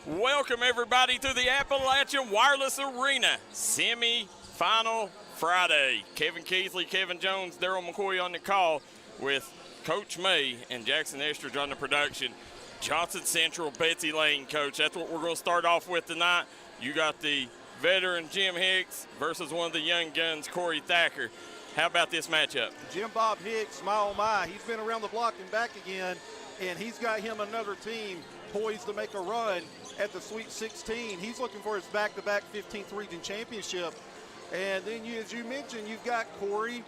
Welcome, everybody, to the Appalachian Wireless Arena semi-final Friday. Kevin Keathley, Kevin Jones, Darryl McCoy on the call with Coach May and Jackson Estridge on the production. Johnson Central, Betsy Layne, Coach. That's what we're going to start off with tonight. You got the veteran Jim Hicks versus one of the young guns, Corey Thacker. How about this matchup? Jim Bob Hicks, my oh my, he's been around the block and back again, and he's got him another team poised to make a run at the Sweet 16. He's looking for his back-to-back 15th region championship. And then, as you mentioned, you've got Corey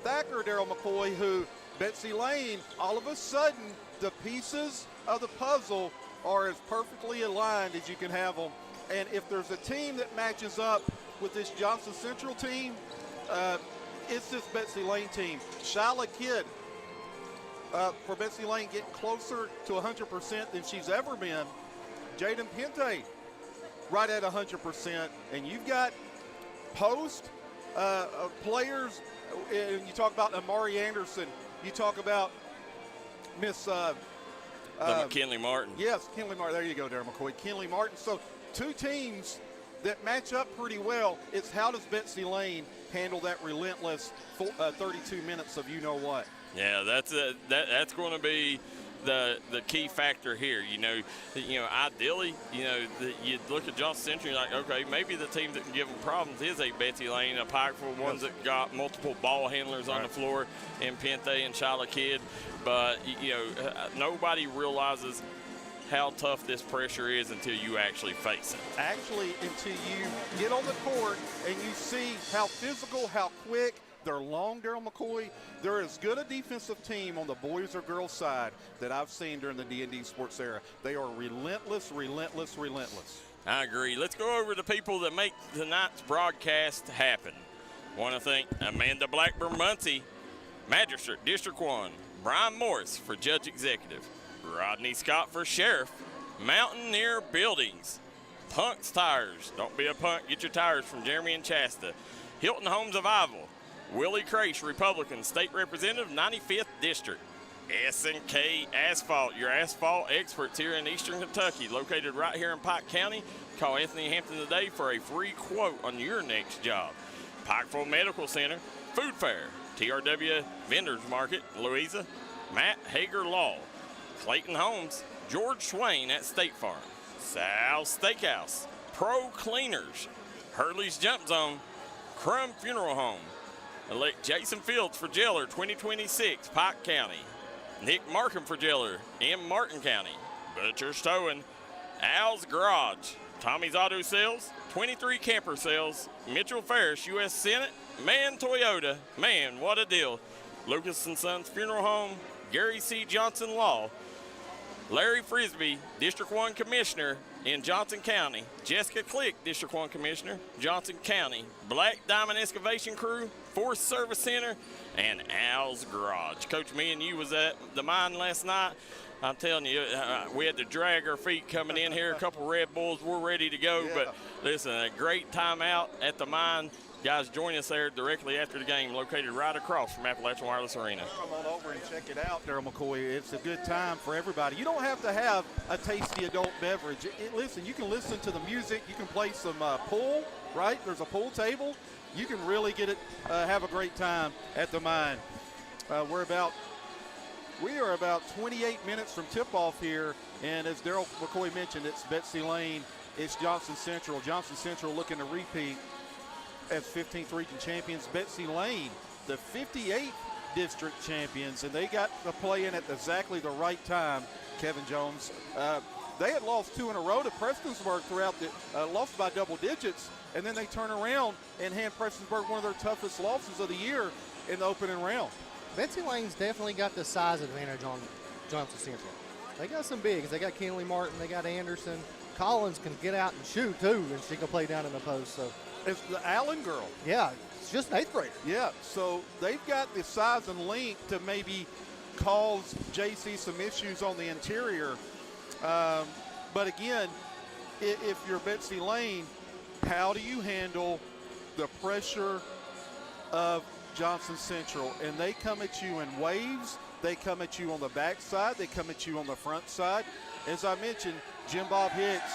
Thacker, Darryl McCoy, who Betsy Layne, all of a sudden, the pieces of the puzzle are as perfectly aligned as you can have them. And if there's a team that matches up with this Johnson Central team, it's this Betsy Layne team. Shyla Kidd, for Betsy Layne, getting closer to 100% than she's ever been. Jaden Pente, right at 100%. And you've got post players, and you talk about Amari Anderson. You talk about Miss McKinley Martin. Yes, Kinley Martin. There you go, Darryl McCoy. Kinley Martin. So two teams that match up pretty well. It's how does Betsy Layne handle that relentless 32 minutes of you-know-what. Yeah, that's going to be the key factor here. Ideally, you look at Johnson Central, you're like, okay, maybe the team that can give them problems is a Betsy Layne, a Pikeville, ones that got multiple ball handlers on the floor, and Pente and Shyla Kidd. But, nobody realizes how tough this pressure is until you actually face it. Actually, until you get on the court and you see how physical, how quick, they're long, Darryl McCoy. They're as good a defensive team on the boys or girls side that I've seen during the D&D Sports era. They are relentless, relentless, relentless. I agree. Let's go over the people that make tonight's broadcast happen. Want to thank Amanda Blackburn-Muncie, Magistrate, District 1, Brian Morris for Judge Executive, Rodney Scott for Sheriff, Mountaineer Buildings, Punk's Tires. Don't be a punk, get your tires from Jeremy and Chasta. Hilton Homes of Ivell, Willie Crace, Republican, State Representative, 95th District. S&K Asphalt, your asphalt experts here in Eastern Kentucky, located right here in Pike County. Call Anthony Hampton today for a free quote on your next job. Pikeville Medical Center, Food Fair, TRW Vendors Market, Louisa, Matt Hager Law, Clayton Homes, George Swain at State Farm, South Steakhouse, Pro Cleaners, Hurley's Jump Zone, Crum Funeral Home, elect Jason Fields for Jailer 2026, Pike County, Nick Markham for Jailer in Martin County, Butcher's Towing, Al's Garage, Tommy's Auto Sales, 23 Camper Sales, Mitchell Ferris, U.S. Senate, Man Toyota, man, what a deal, Lucas & Sons Funeral Home, Gary C. Johnson Law, Larry Frisbee, District 1 Commissioner in Johnson County, Jessica Click, District 1 Commissioner, Johnson County, Black Diamond Excavation Crew, Forest Service Center, and Al's Garage. Coach, me and you was at the mine last night. I'm telling you, we had to drag our feet coming in here. A couple Red Bulls, we're ready to go. Yeah. But listen, a great time out at the mine. Guys, join us there directly after the game, located right across from Appalachian Wireless Arena. Come on over and check it out, Darryl McCoy. It's a good time for everybody. You don't have to have a tasty adult beverage. Listen, you can listen to the music. You can play some pool, right? There's a pool table. You can really get it, have a great time at the mine. We are about 28 minutes from tip-off here, and as Darryl McCoy mentioned, it's Betsy Layne, it's Johnson Central. Johnson Central looking to repeat as 15th region champions. Betsy Layne, the 58th district champions, and they got the play in at exactly the right time, Kevin Jones. They had lost 2 in a row to Prestonsburg throughout lost by double digits, and then they turn around and hand Prestonsburg one of their toughest losses of the year in the opening round. Betsy Layne's definitely got the size advantage on Johnson Central. They got some bigs. They got Kinley Martin. They got Anderson. Collins can get out and shoot, too, and she can play down in the post. So it's the Allen girl. Yeah, it's just an 8th grader. Yeah, so they've got the size and length to maybe cause JC some issues on the interior. But again, if you're Betsy Layne, how do you handle the pressure of Johnson Central? And they come at you in waves. They come at you on the back side. They come at you on the front side. As I mentioned, Jim Bob Hicks,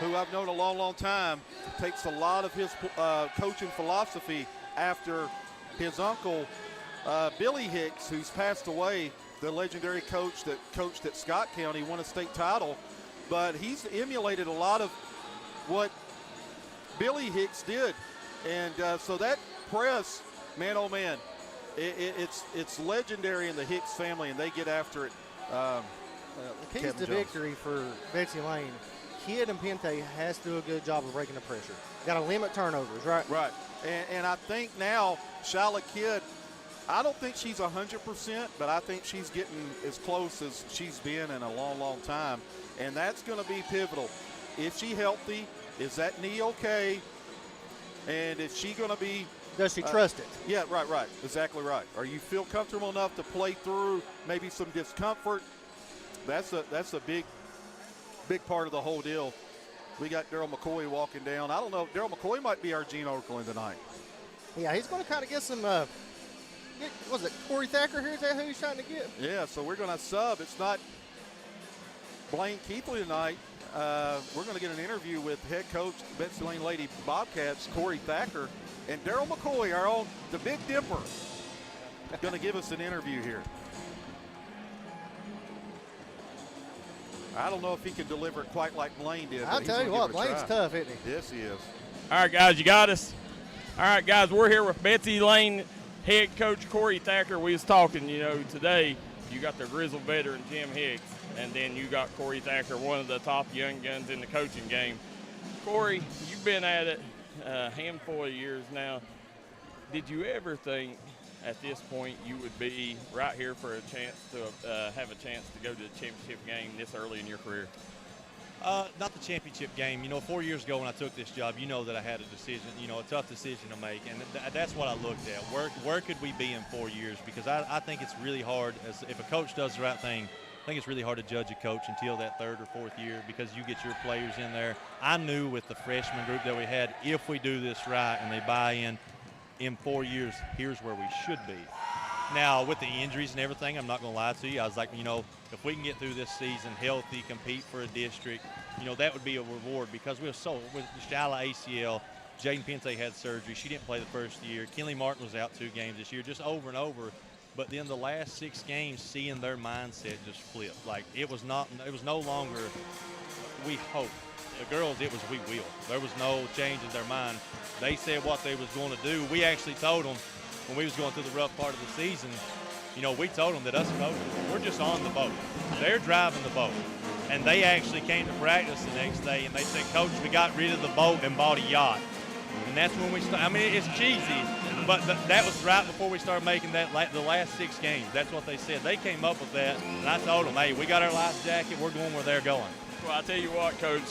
who I've known a long, long time, takes a lot of his coaching philosophy after his uncle, Billy Hicks, who's passed away, the legendary coach that coached at Scott County, won a state title. But he's emulated a lot of what Billy Hicks did. And so that press, man, oh man, it's legendary in the Hicks family, and they get after it. The keys to victory for Betsy Layne, Kidd and Pente has to do a good job of breaking the pressure. Got to limit turnovers, right? Right. And I think now Shyla Kidd, I don't think she's 100%, but I think she's getting as close as she's been in a long, long time. And that's going to be pivotal. Is she healthy? Is that knee okay? And is she going to be – does she trust it? Yeah, right. Exactly right. Or you feel comfortable enough to play through maybe some discomfort? That's a big part of the whole deal. We got Darryl McCoy walking down. I don't know. Darryl McCoy might be our Gene Okerlund tonight. Yeah, he's going to kind of get some was it Corey Thacker here? Is that who he's trying to get? Yeah, so we're going to sub. It's not Blaine Keathley tonight. We're going to get an interview with head coach Betsy Layne Lady Bobcats, Corey Thacker, and Darryl McCoy, our own, the Big Dipper, going to give us an interview here. I don't know if he can deliver it quite like Blaine did. I'll tell you what, Blaine's tough, isn't he? Yes, he is. All right, guys, you got us. All right, guys, we're here with Betsy Layne head coach Corey Thacker. We was talking, today you got the grizzled veteran Jim Hicks, and then you got Corey Thacker, one of the top young guns in the coaching game. Corey, you've been at it a handful of years now. Did you ever think at this point you would be right here for a chance to have a chance to go to the championship game this early in your career? Not the championship game. 4 years ago when I took this job, that I had a decision, a tough decision to make. And that's what I looked at. Where could we be in 4 years? Because I think it's really hard, if a coach does the right thing, I think it's really hard to judge a coach until that third or fourth year because you get your players in there. I knew with the freshman group that we had, if we do this right and they buy in 4 years, here's where we should be. Now, with the injuries and everything, I'm not going to lie to you. I was like, if we can get through this season healthy, compete for a district, that would be a reward because with Shyla ACL, Jaden Pente had surgery. She didn't play the first year. Keathley Martin was out 2 games this year, just over and over. But then the last 6 games, seeing their mindset just flip. Like, it was no longer, we hope. The girls, it was we will. There was no change in their mind. They said what they was going to do. We actually told them when we was going through the rough part of the season, we told them that us coaches, we're just on the boat. They're driving the boat. And they actually came to practice the next day, and they said, Coach, we got rid of the boat and bought a yacht. And that's when we started. I mean, it's cheesy, but that was right before we started making the last 6 games. That's what they said. They came up with that, and I told them, hey, we got our life jacket. We're going where they're going. Well, I tell you what, Coach,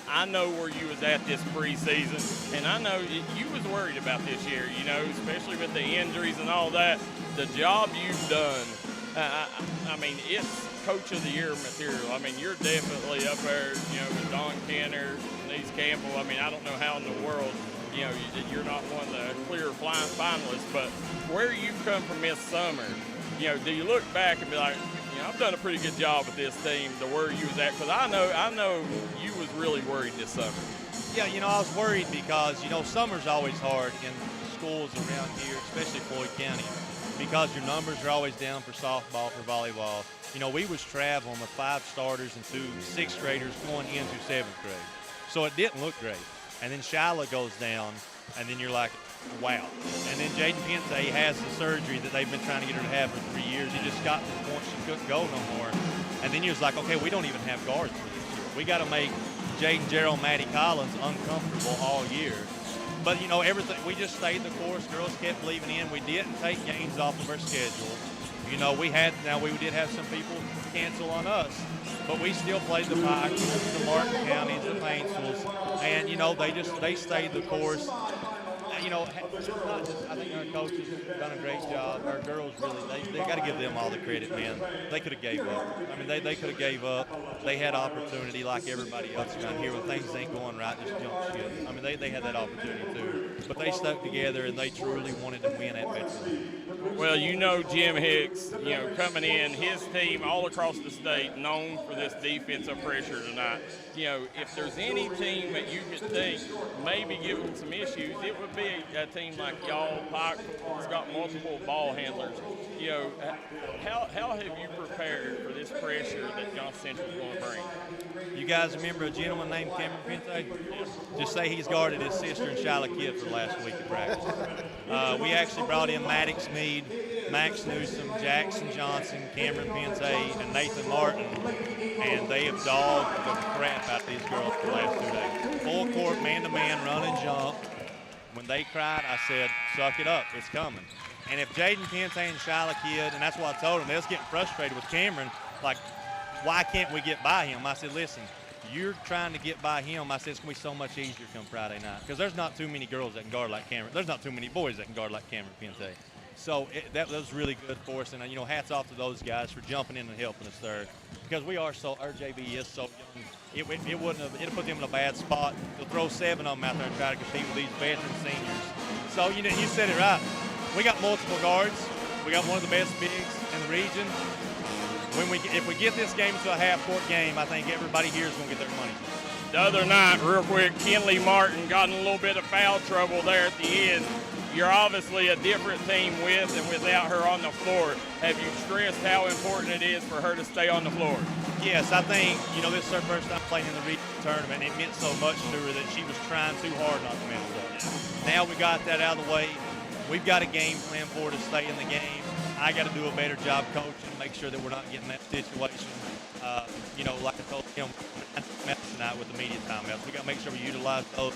I know where you was at this preseason, and I know you was worried about this year, especially with the injuries and all that. The job you've done, I mean, it's Coach of the Year material. I mean, you're definitely up there, with Don Kenner, Denise Campbell. I mean, I don't know how in the world, you're not one of the clear finalists, but where you've come from this summer, do you look back and be like, I've done a pretty good job with this team to where you was at? Because I know you was really worried this summer. Yeah, I was worried because, summer's always hard in schools around here, especially Floyd County, because your numbers are always down for softball, for volleyball. We was traveling with 5 starters and 2 6th graders going into 7th grade. So it didn't look great. And then Shyla goes down, and then you're like, wow. And then Jaden Pente has the surgery that they've been trying to get her to have for 3 years. He just got to the point she couldn't go no more. And then he was like, okay, we don't even have guards for this year. We got to make Jaden, Gerald, Maddie Collins uncomfortable all year. But, everything, we just stayed the course. Girls kept believing in. We didn't take games off of our schedule. We did have some people cancel on us, but we still played the Pikes, the Martin Counties, the Paintsvilles, and, they stayed the course. I think our coaches have done a great job. Our girls really, they got to give them all the credit, man. They could have gave up. I mean, they could have gave up. They had opportunity like everybody else around here when things ain't going right, just jump ship. I mean, they had that opportunity too. but they stuck together and they truly wanted to win at Betsy. Well, you know Jim Hicks, coming in, his team all across the state known for this defensive pressure tonight. If there's any team that you could think maybe give them some issues, it would be a team like y'all. Pike has got multiple ball handlers. How have you prepared for this pressure that Johnson Central is going to bring? You guys remember a gentleman named Cameron Pente? Just say he's guarded his sister and Shyla Kidd for the last week of practice. We actually brought in Maddox Mead, Max Newsom, Jackson Johnson, Cameron Pente, and Nathan Martin, and they have dogged the crap out of these girls for the last 2 days. Full court, man-to-man, run and jump. When they cried, I said, suck it up, it's coming. And if Jaden Pente and Shyla Kidd, and that's what I told them, they was getting frustrated with Cameron, like, why can't we get by him? I said, listen, you're trying to get by him. I said, it's going to be so much easier come Friday night because there's not too many girls that can guard like Cameron. There's not too many boys that can guard like Cameron Pente. So that was really good for us. And, hats off to those guys for jumping in and helping us there because our JV is so young. It wouldn't have put them in a bad spot to throw 7 of them out there and try to compete with these veteran seniors. So, you said it right. We got multiple guards. We got one of the best bigs in the region. If we get this game to a half-court game, I think everybody here is going to get their money. The other night, real quick, Keathley Martin got in a little bit of foul trouble there at the end. You're obviously a different team with and without her on the floor. Have you stressed how important it is for her to stay on the floor? Yes, I think, this is her first time playing in the region tournament. It meant so much to her that she was trying too hard not to mess up. Now we got that out of the way. We've got a game plan for her to stay in the game. I got to do a better job coaching, make sure that we're not getting that situation. Like I told him tonight with the media timeouts, we got to make sure we utilize those.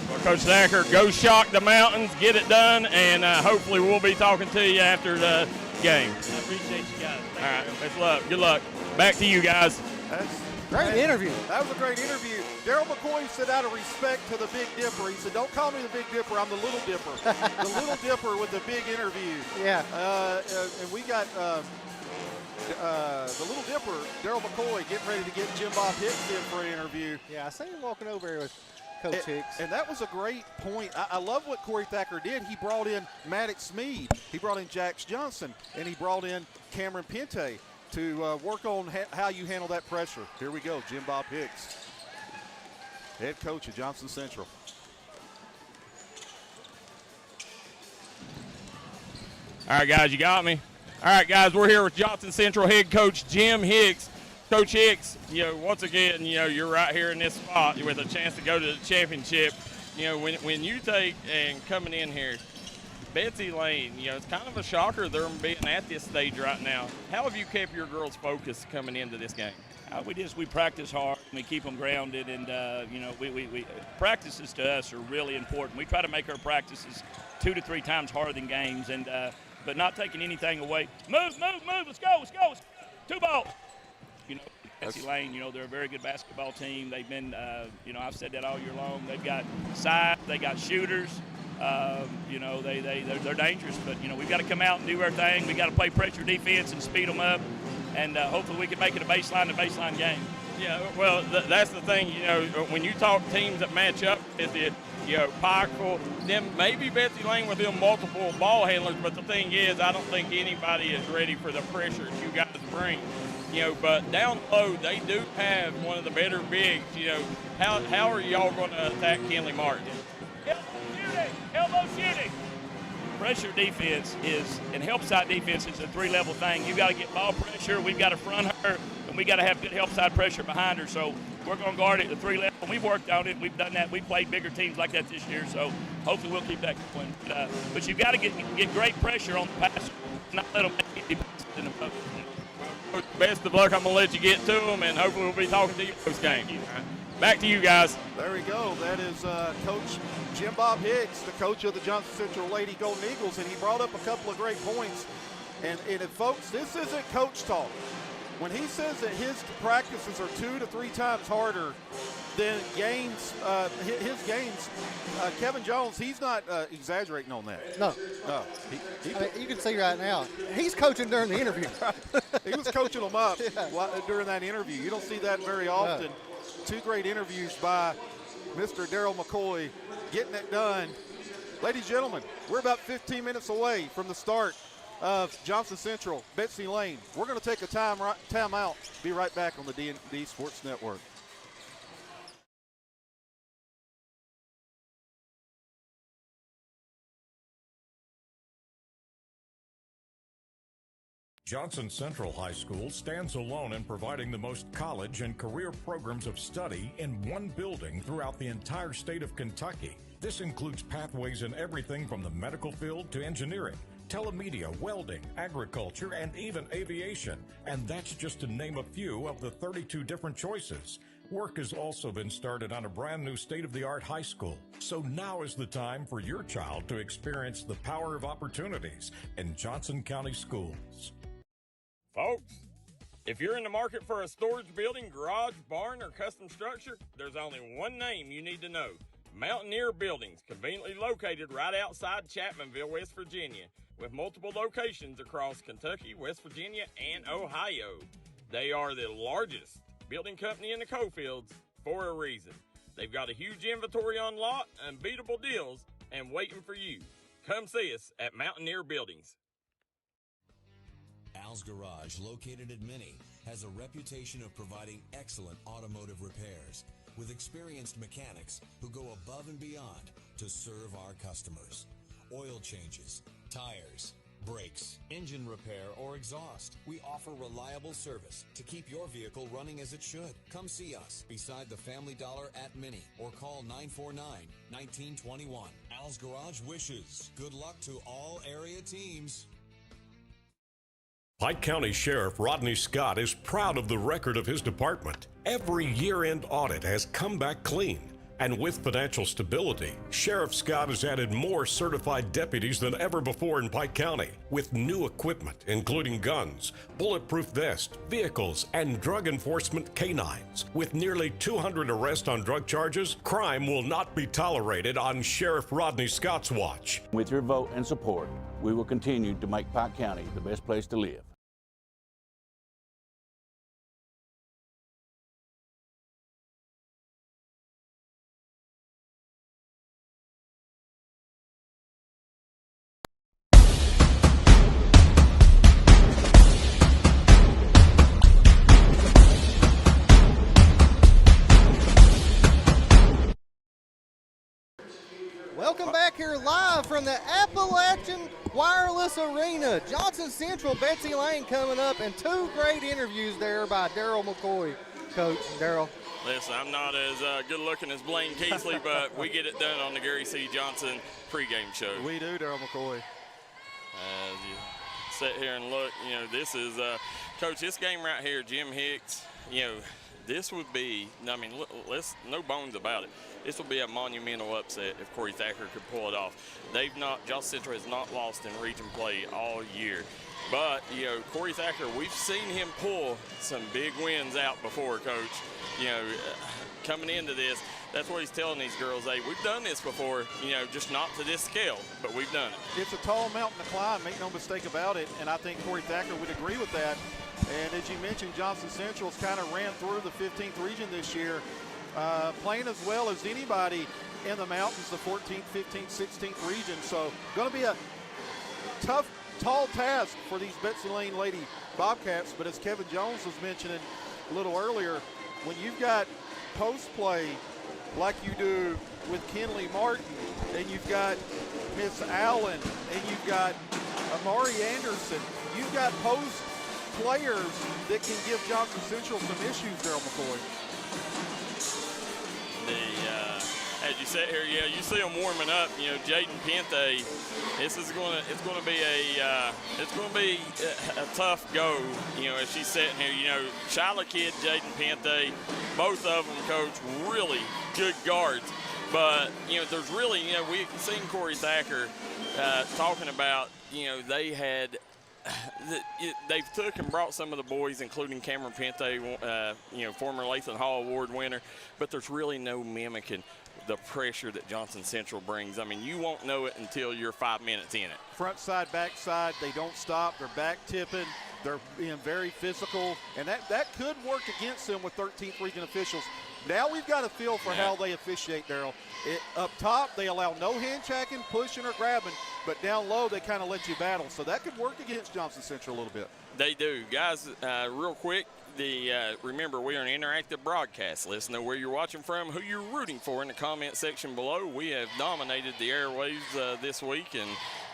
Well, Coach Thacker, go shock the mountains, get it done, and hopefully we'll be talking to you after the game. I appreciate you guys. All right, best luck. Good luck. Back to you guys. Great interview. That was a great interview. Darryl McCoy said out of respect to the Big Dipper, he said, don't call me the Big Dipper, I'm the Little Dipper. The Little Dipper with the big interview. Yeah. And we got the Little Dipper, Darryl McCoy, getting ready to get Jim Bob Hicks in for an interview. Yeah, I seen him walking over here with Coach Hicks. And that was a great point. I love what Corey Thacker did. He brought in Maddox Mead, he brought in Jax Johnson, and he brought in Cameron Pente to work on how you handle that pressure. Here we go, Jim Bob Hicks, head coach of Johnson Central. All right, guys, you got me? All right, guys, we're here with Johnson Central head coach Jim Hicks. Coach Hicks, once again, you're right here in this spot with a chance to go to the championship. When you take and coming in here, Betsy Layne, it's kind of a shocker they're being at this stage right now. How have you kept your girls focused coming into this game? We practice hard, we keep them grounded, and we practices to us are really important. We try to make our practices 2 to 3 times harder than games, and but not taking anything away. Move, let's go. 2 balls. Betsy Layne, they're a very good basketball team. They've been, I've said that all year long. They've got size, they got shooters. They're dangerous, but we've got to come out and do our thing. We got to play pressure defense and speed them up, and hopefully we can make it a baseline game. Yeah, well, that's the thing. When you talk teams that match up with it, Pikeville, then maybe Betsy Layne with them multiple ball handlers. But the thing is, I don't think anybody is ready for the pressure you guys bring. But down low, they do have one of the better bigs. How are y'all going to attack Keathley Martin? Elbow shooting. Pressure defense and help side defense is a 3-level thing. You got to get ball pressure. We've got to front her, and we got to have good help side pressure behind her. So we're going to guard it at the 3-level. We've worked on it. We've done that. We've played bigger teams like that this year. So hopefully we'll keep that going. But you've got to get great pressure on the pass, not let them make it in the post. Best of luck. I'm going to let you get to them, and hopefully we'll be talking to you post game. Back to you guys. There we go. That is Coach Jim Bob Hicks, the coach of the Johnson Central Lady Golden Eagles, and he brought up a couple of great points. And folks, this isn't coach talk. When he says that his practices are 2 to 3 times harder than games, his games, Kevin Jones, he's not exaggerating on that. No. You can see right now, he's coaching during the interview. He was coaching them up during that interview. You don't see that very often. 2 great interviews by Mr. Darryl McCoy getting it done. Ladies and gentlemen, we're about 15 minutes away from the start of Johnson Central, Betsy Layne. We're going to take a time out. Be right back on the D&D Sports Network. Johnson Central High School stands alone in providing the most college and career programs of study in one building throughout the entire state of Kentucky. This includes pathways in everything from the medical field to engineering, telemedia, welding, agriculture, and even aviation. And that's just to name a few of the 32 different choices. Work has also been started on a brand new state-of-the-art high school. So now is the time for your child to experience the power of opportunities in Johnson County schools. Folks, if you're in the market for a storage building, garage, barn, or custom structure, there's only one name you need to know. Mountaineer Buildings, conveniently located right outside Chapmanville, West Virginia, with multiple locations across Kentucky, West Virginia, and Ohio. They are the largest building company in the coal fields for a reason. They've got a huge inventory on lot, unbeatable deals, and waiting for you. Come see us at Mountaineer Buildings. Al's Garage, located in Minnie, has a reputation of providing excellent automotive repairs with experienced mechanics who go above and beyond to serve our customers. Oil changes, tires, brakes, engine repair, or exhaust. We offer reliable service to keep your vehicle running as it should. Come see us beside the Family Dollar at Minnie or call 949-1921. Al's Garage wishes good luck to all area teams. Pike County Sheriff Rodney Scott is proud of the record of his department. Every year-end audit has come back clean. And with financial stability, Sheriff Scott has added more certified deputies than ever before in Pike County, with new equipment, including guns, bulletproof vests, vehicles, and drug enforcement canines. With nearly 200 arrests on drug charges, crime will not be tolerated on Sheriff Rodney Scott's watch. With your vote and support, we will continue to make Pike County the best place to live. Welcome back here live from the Appalachian Wireless Arena. Johnson Central, Betsy Layne coming up, and two great interviews there by Darryl McCoy. Coach, Darryl. Listen, I'm not as good looking as Blaine Keathley, but we get it done on the Gary C. Johnson pregame show. We do, Darryl McCoy. As you sit here and look, this is, Coach, this game right here, Jim Hicks, this would be, no bones about it. This will be a monumental upset if Corey Thacker could pull it off. Johnson Central has not lost in region play all year. But, Corey Thacker, we've seen him pull some big wins out before, Coach. Coming into this, that's what he's telling these girls. Hey, we've done this before, just not to this scale, but we've done it. It's a tall mountain to climb, make no mistake about it, and I think Corey Thacker would agree with that. And as you mentioned, Johnson Central's kind of ran through the 15th region this year, playing as well as anybody in the mountains, the 14th, 15th, 16th region. So going to be a tough, tall task for these Betsy Layne Lady Bobcats. But as Kevin Jones was mentioning a little earlier, when you've got post play like you do with Kenley Martin, and you've got Miss Allen, and you've got Amari Anderson, you've got post players that can give Johnson Central some issues, Darryl McCoy. As you sit here, you see them warming up. Jaden Pente. It's going to be a tough go. As she's sitting here, Shiloh kid, Jaden Pente, both of them, Coach, really good guards. But there's really, we've seen Corey Thacker talking about, they've took and brought some of the boys, including Cameron Pente, former Lathan Hall Award winner, but there's really no mimicking the pressure that Johnson Central brings. You won't know it until you're 5 minutes in it. Front side, back side, they don't stop. They're back tipping. They're being very physical, and that could work against them with 13th region officials. Now we've got a feel for how they officiate, Darryl. Up top, they allow no hand-checking, pushing, or grabbing, but down low, they kind of let you battle. So that could work against Johnson Central a little bit. They do. Guys, real quick, remember, we are an interactive broadcast. Let us know where you're watching from, who you're rooting for in the comment section below. We have dominated the airwaves this week and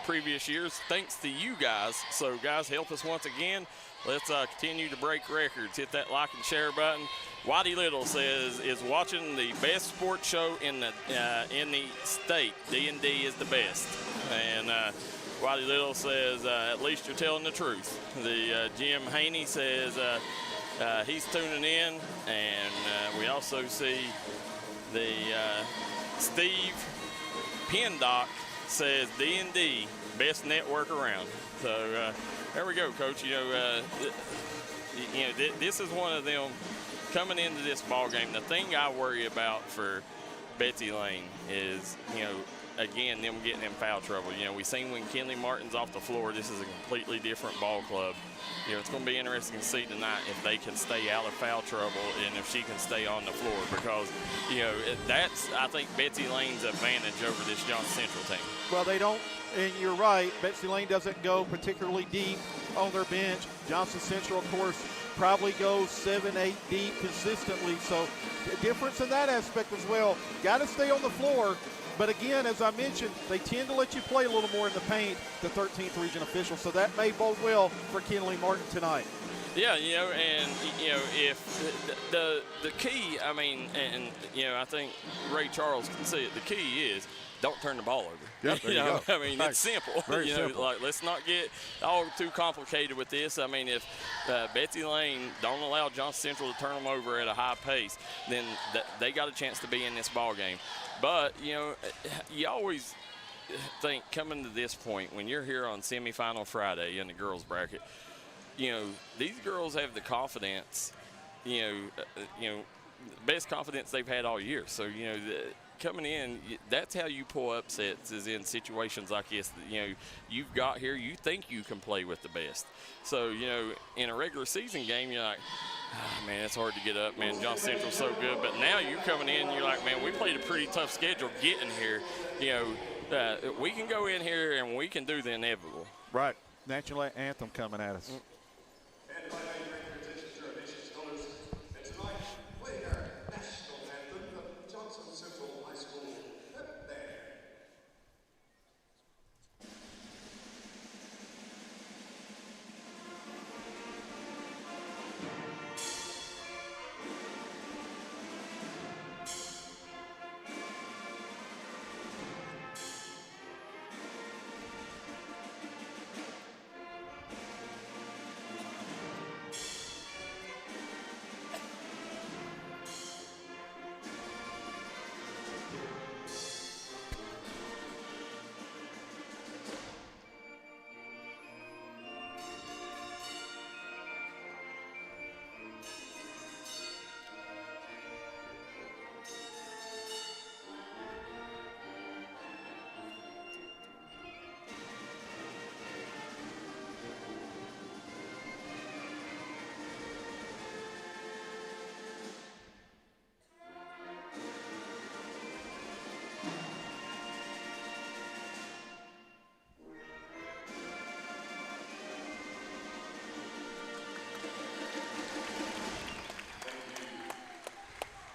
previous years thanks to you guys. So, guys, help us once again. Let's continue to break records. Hit that like and share button. Whitey Little says, is watching the best sports show in the state. D&D is the best. And Whitey Little says, at least you're telling the truth. The Jim Haney says he's tuning in. And we also see the Steve Pendock says D&D, best network around. So there we go, Coach. This is one of them coming into this ball game. The thing I worry about for Betsy Layne is, again, them getting in foul trouble. We seen when Keathley Martin's off the floor, this is a completely different ball club. It's going to be interesting to see tonight if they can stay out of foul trouble and if she can stay on the floor, because, that's, I think, Betsy Layne's advantage over this Johnson Central team. Well, they don't, and you're right, Betsy Layne doesn't go particularly deep on their bench. Johnson Central, of course, probably goes 7-8 deep consistently. So a difference in that aspect as well. Got to stay on the floor. But again, as I mentioned, they tend to let you play a little more in the paint, the 13th region officials. So that may bode well for Keathley Martin tonight. Yeah, if the key, I think Ray Charles can see it. The key is don't turn the ball over. Yep, there you go. It's simple. Very simple. Let's not get all too complicated with this. If Betsy Layne don't allow Johnson Central to turn them over at a high pace, then they got a chance to be in this ball game. But, you always think coming to this point, when you're here on semifinal Friday in the girls bracket, these girls have the confidence, best confidence they've had all year. So, coming in, that's how you pull upsets, is in situations like this. You've got here, you think you can play with the best. So, in a regular season game, you're like, man, it's hard to get up, man. Johnson Central's so good. But now you're coming in, you're like, man, we played a pretty tough schedule getting here. We can go in here and we can do the inevitable. Right. National anthem coming at us.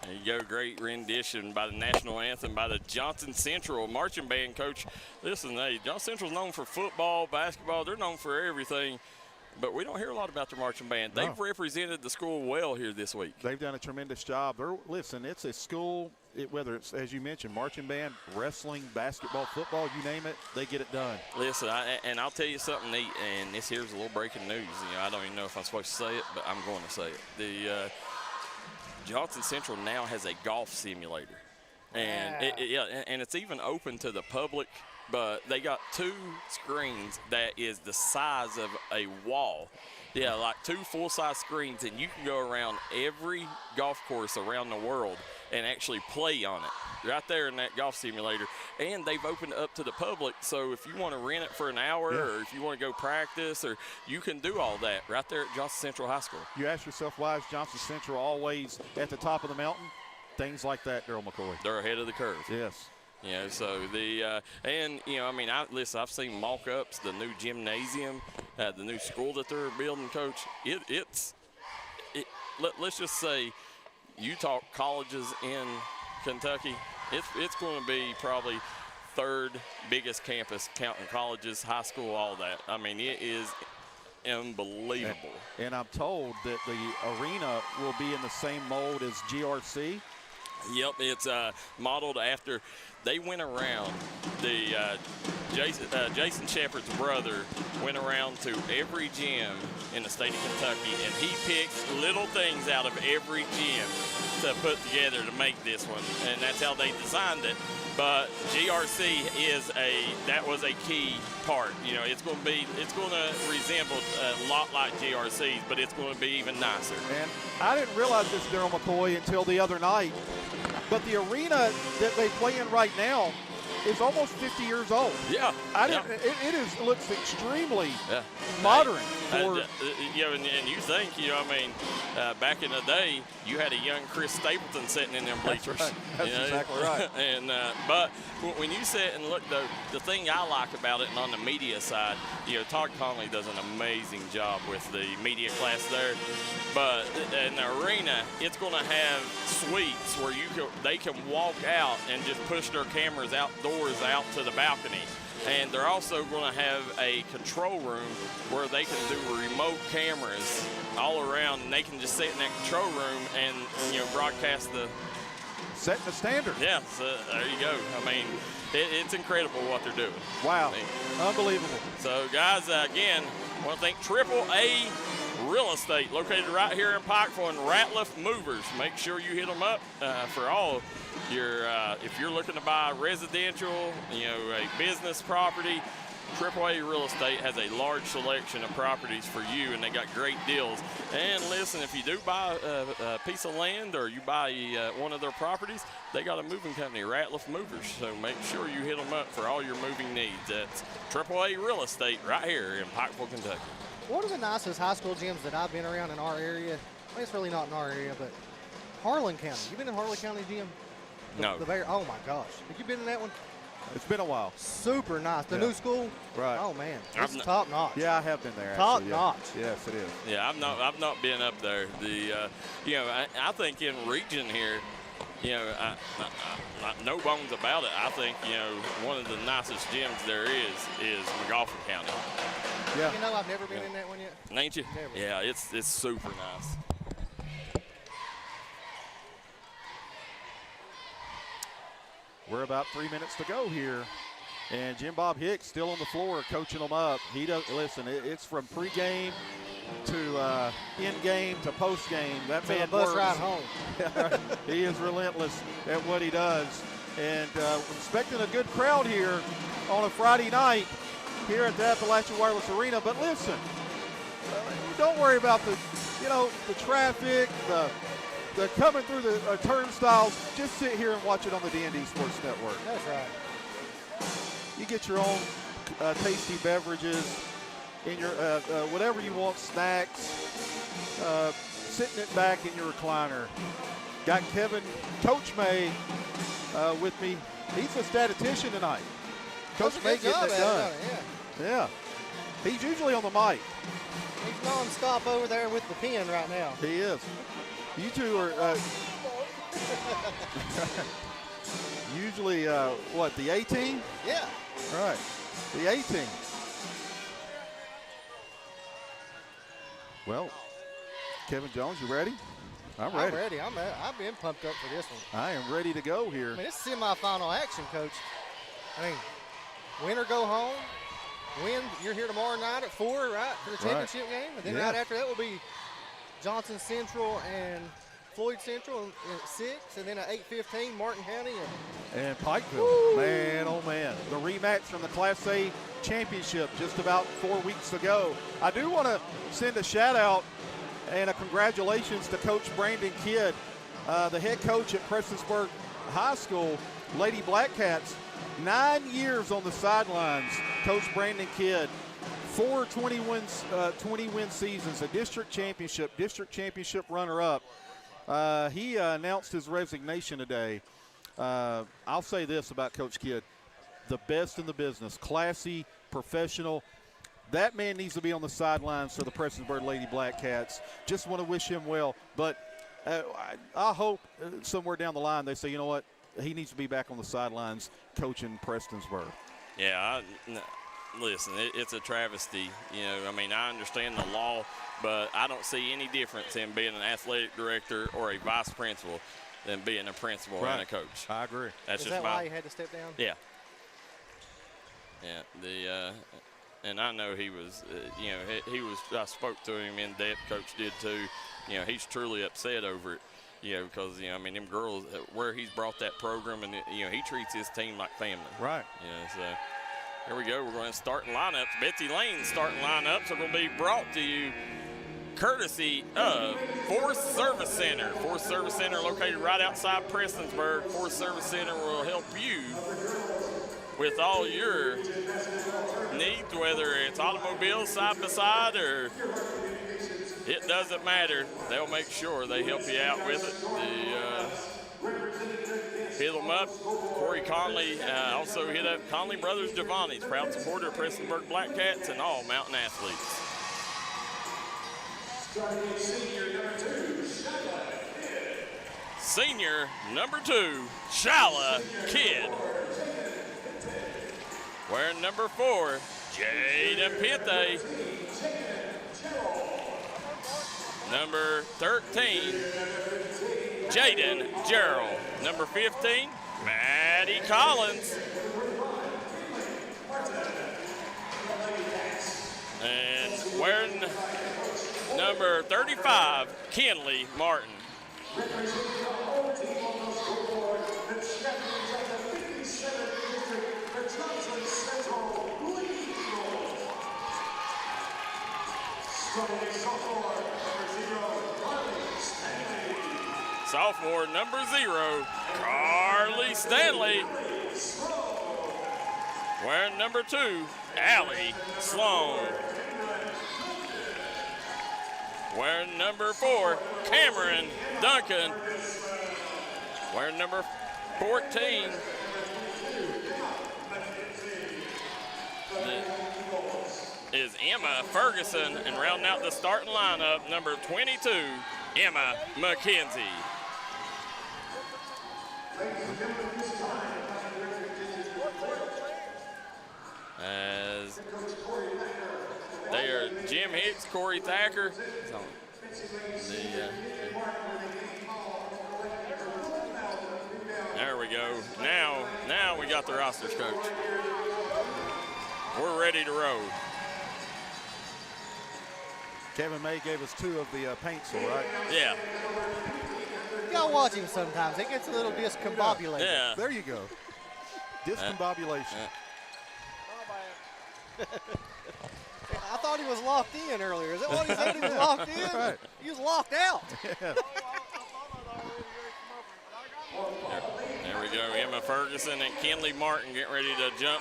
There you go, great rendition by the national anthem by the Johnson Central marching band. Coach, listen, hey, Johnson Central's known for football, basketball. They're known for everything, but we don't hear a lot about their marching band. They've represented the school well here this week. They've done a tremendous job. Listen, it's a school, whether it's, as you mentioned, marching band, wrestling, basketball, football, you name it, they get it done. Listen, I'll tell you something neat, and this here's a little breaking news. I don't even know if I'm supposed to say it, but I'm going to say it. The Johnson Central now has a golf simulator, and and it's even open to the public. But they got 2 screens that is the size of a wall. Yeah, like 2 full-size screens, and you can go around every golf course around the world and actually play on it right there in that golf simulator. And they've opened it up to the public, so if you want to rent it for an hour or if you want to go practice, or you can do all that right there at Johnson Central High School. You ask yourself, why is Johnson Central always at the top of the mountain? Things like that, Darryl McCoy. They're ahead of the curve. Yes. You know, so I've seen mock-ups, the new gymnasium, the new school that they're building, Coach. Let's just say you talk colleges in Kentucky, it's going to be probably third biggest campus, counting colleges, high school, all that. I mean, it is unbelievable. And I'm told that the arena will be in the same mold as GRC. Yep, it's modeled after. They went around. Jason Shepard's brother went around to every gym in the state of Kentucky, and he picked little things out of every gym to put together to make this one, and that's how they designed it. But GRC that was a key part. You know, it's going to resemble a lot like GRC's, but it's going to be even nicer. And I didn't realize this, Darryl McCoy, until the other night. But the arena that they play in right now is almost 50 years old. Yeah. It looks extremely modern. And you think, back in the day, you had a young Chris Stapleton sitting in them bleachers. That's exactly right. And but when you sit and look, though, the thing I like about it, and on the media side, Todd Conley does an amazing job with the media class there. But in the arena, it's going to have suites where they can walk out and just push their cameras outdoors out to the balcony. And they're also going to have a control room where they can do remote cameras all around, and they can just sit in that control room and broadcast setting the standard. Yeah, so there you go. I mean, it's incredible what they're doing. Wow, unbelievable. So, guys, again, I want to thank AAA Real Estate, located right here in Pikeville, and Ratliff Movers. Make sure you hit them up for all your, if you're looking to buy residential, a business property, AAA Real Estate has a large selection of properties for you, and they got great deals. And listen, if you do buy a piece of land or you buy one of their properties, they got a moving company, Ratliff Movers. So make sure you hit them up for all your moving needs. That's AAA Real Estate right here in Pikeville, Kentucky. One of the nicest high school gyms that I've been around in our area, I mean, it's really not in our area, but Harlan County. You been in Harlan County gym? No. Oh, my gosh. Have you been in that one? It's been a while. Super nice. The new school? Right. Oh, man. It's top notch. Yeah, I have been there. Top actually, notch. Yes, it is. Yeah, I've not been up there. I think in region here, no bones about it. I think, one of the nicest gyms there is McGoffin County. Yeah. I've never been in that one yet. Ain't you? Never. Yeah, it's super nice. We're about 3 minutes to go here, and Jim Bob Hicks still on the floor coaching them up. He does listen. It's from pregame to in-game to post-game. That man bus works. ride home. He is relentless at what he does, and expecting a good crowd here on a Friday night here at the Appalachian Wireless Arena. But listen, don't worry about the traffic, the coming through the turnstiles. Just sit here and watch it on the D&D Sports Network. That's right. You get your own tasty beverages in your whatever you want, snacks, sitting it back in your recliner. Got Coach May with me. He's a statistician tonight. Coach May getting it done. Yeah. He's usually on the mic. He's nonstop over there with the pen right now. He is. You two are usually, the A team? Yeah. Right. The A team. Well, Kevin Jones, you ready? I'm ready. I've been pumped up for this one. I am ready to go here. I mean, it's semifinal action, Coach. I mean, win or go home. Win, you're here tomorrow night at 4, right, for the championship game. And then right after that will be Johnson Central and Floyd Central at 6, and then at 8:15, Martin County and Pikeville. Woo! Man, oh man, the rematch from the Class A championship just about 4 weeks ago. I do want to send a shout out and a congratulations to Coach Brandon Kidd, the head coach at Prestonsburg High School, Lady Blackcats. 9 years on the sidelines, Coach Brandon Kidd. 4 20-win seasons, a district championship runner-up. He announced his resignation today. I'll say this about Coach Kidd. The best in the business, classy, professional. That man needs to be on the sidelines for the Prestonsburg Lady Black Cats. Just want to wish him well. But I hope somewhere down the line they say, you know what, he needs to be back on the sidelines coaching Prestonsburg. Yeah, listen, it's a travesty. I mean, I understand the law, but I don't see any difference in being an athletic director or a vice principal than being a principal and a coach. I agree. Is that why he had to step down? Yeah. Yeah, and I know he was, he was. I spoke to him in depth. Coach did too. He's truly upset over it. Because I mean, them girls, where he's brought that program, and he treats his team like family. Right. So here we go. We're going to start lineups. Betsy Layne starting lineups are going to be brought to you courtesy of Forest Service Center. Forest Service Center located right outside Prestonsburg. Forest Service Center will help you with all your needs, whether it's automobiles side by side or it doesn't matter. They'll make sure they help you out with it. Hit them up. Corey Conley also hit up Conley Brothers Giovanni's, proud supporter of Prestonsburg Black Cats and all mountain athletes. Senior number 2, Shala Kidd. Wearing number 4, Jaden Pinte. Number 13, Jaden Darryl. Number 15, Maddie Collins. And wearing number 35, Kenley Martin. Sophomore number 0, Carly Stanley. Wearing number 2, Allie Sloan. Wearing number 4, Cameron Duncan. Wearing number 14, is Emma Ferguson, and rounding out the starting lineup, number 22, Emma McKenzie. As they are Jim Hicks, Corey Thacker. There we go. Now we got the rosters, Coach. We're ready to roll. Kevin May gave us 2 of the pencil, right? Yeah. Y'all watch him sometimes. It gets a little discombobulated. Yeah. There you go. Discombobulation. I thought he was locked in earlier. Is that what he said? He was locked in? Right. He was locked out. Yeah. There we go. Emma Ferguson and Kenley Martin getting ready to jump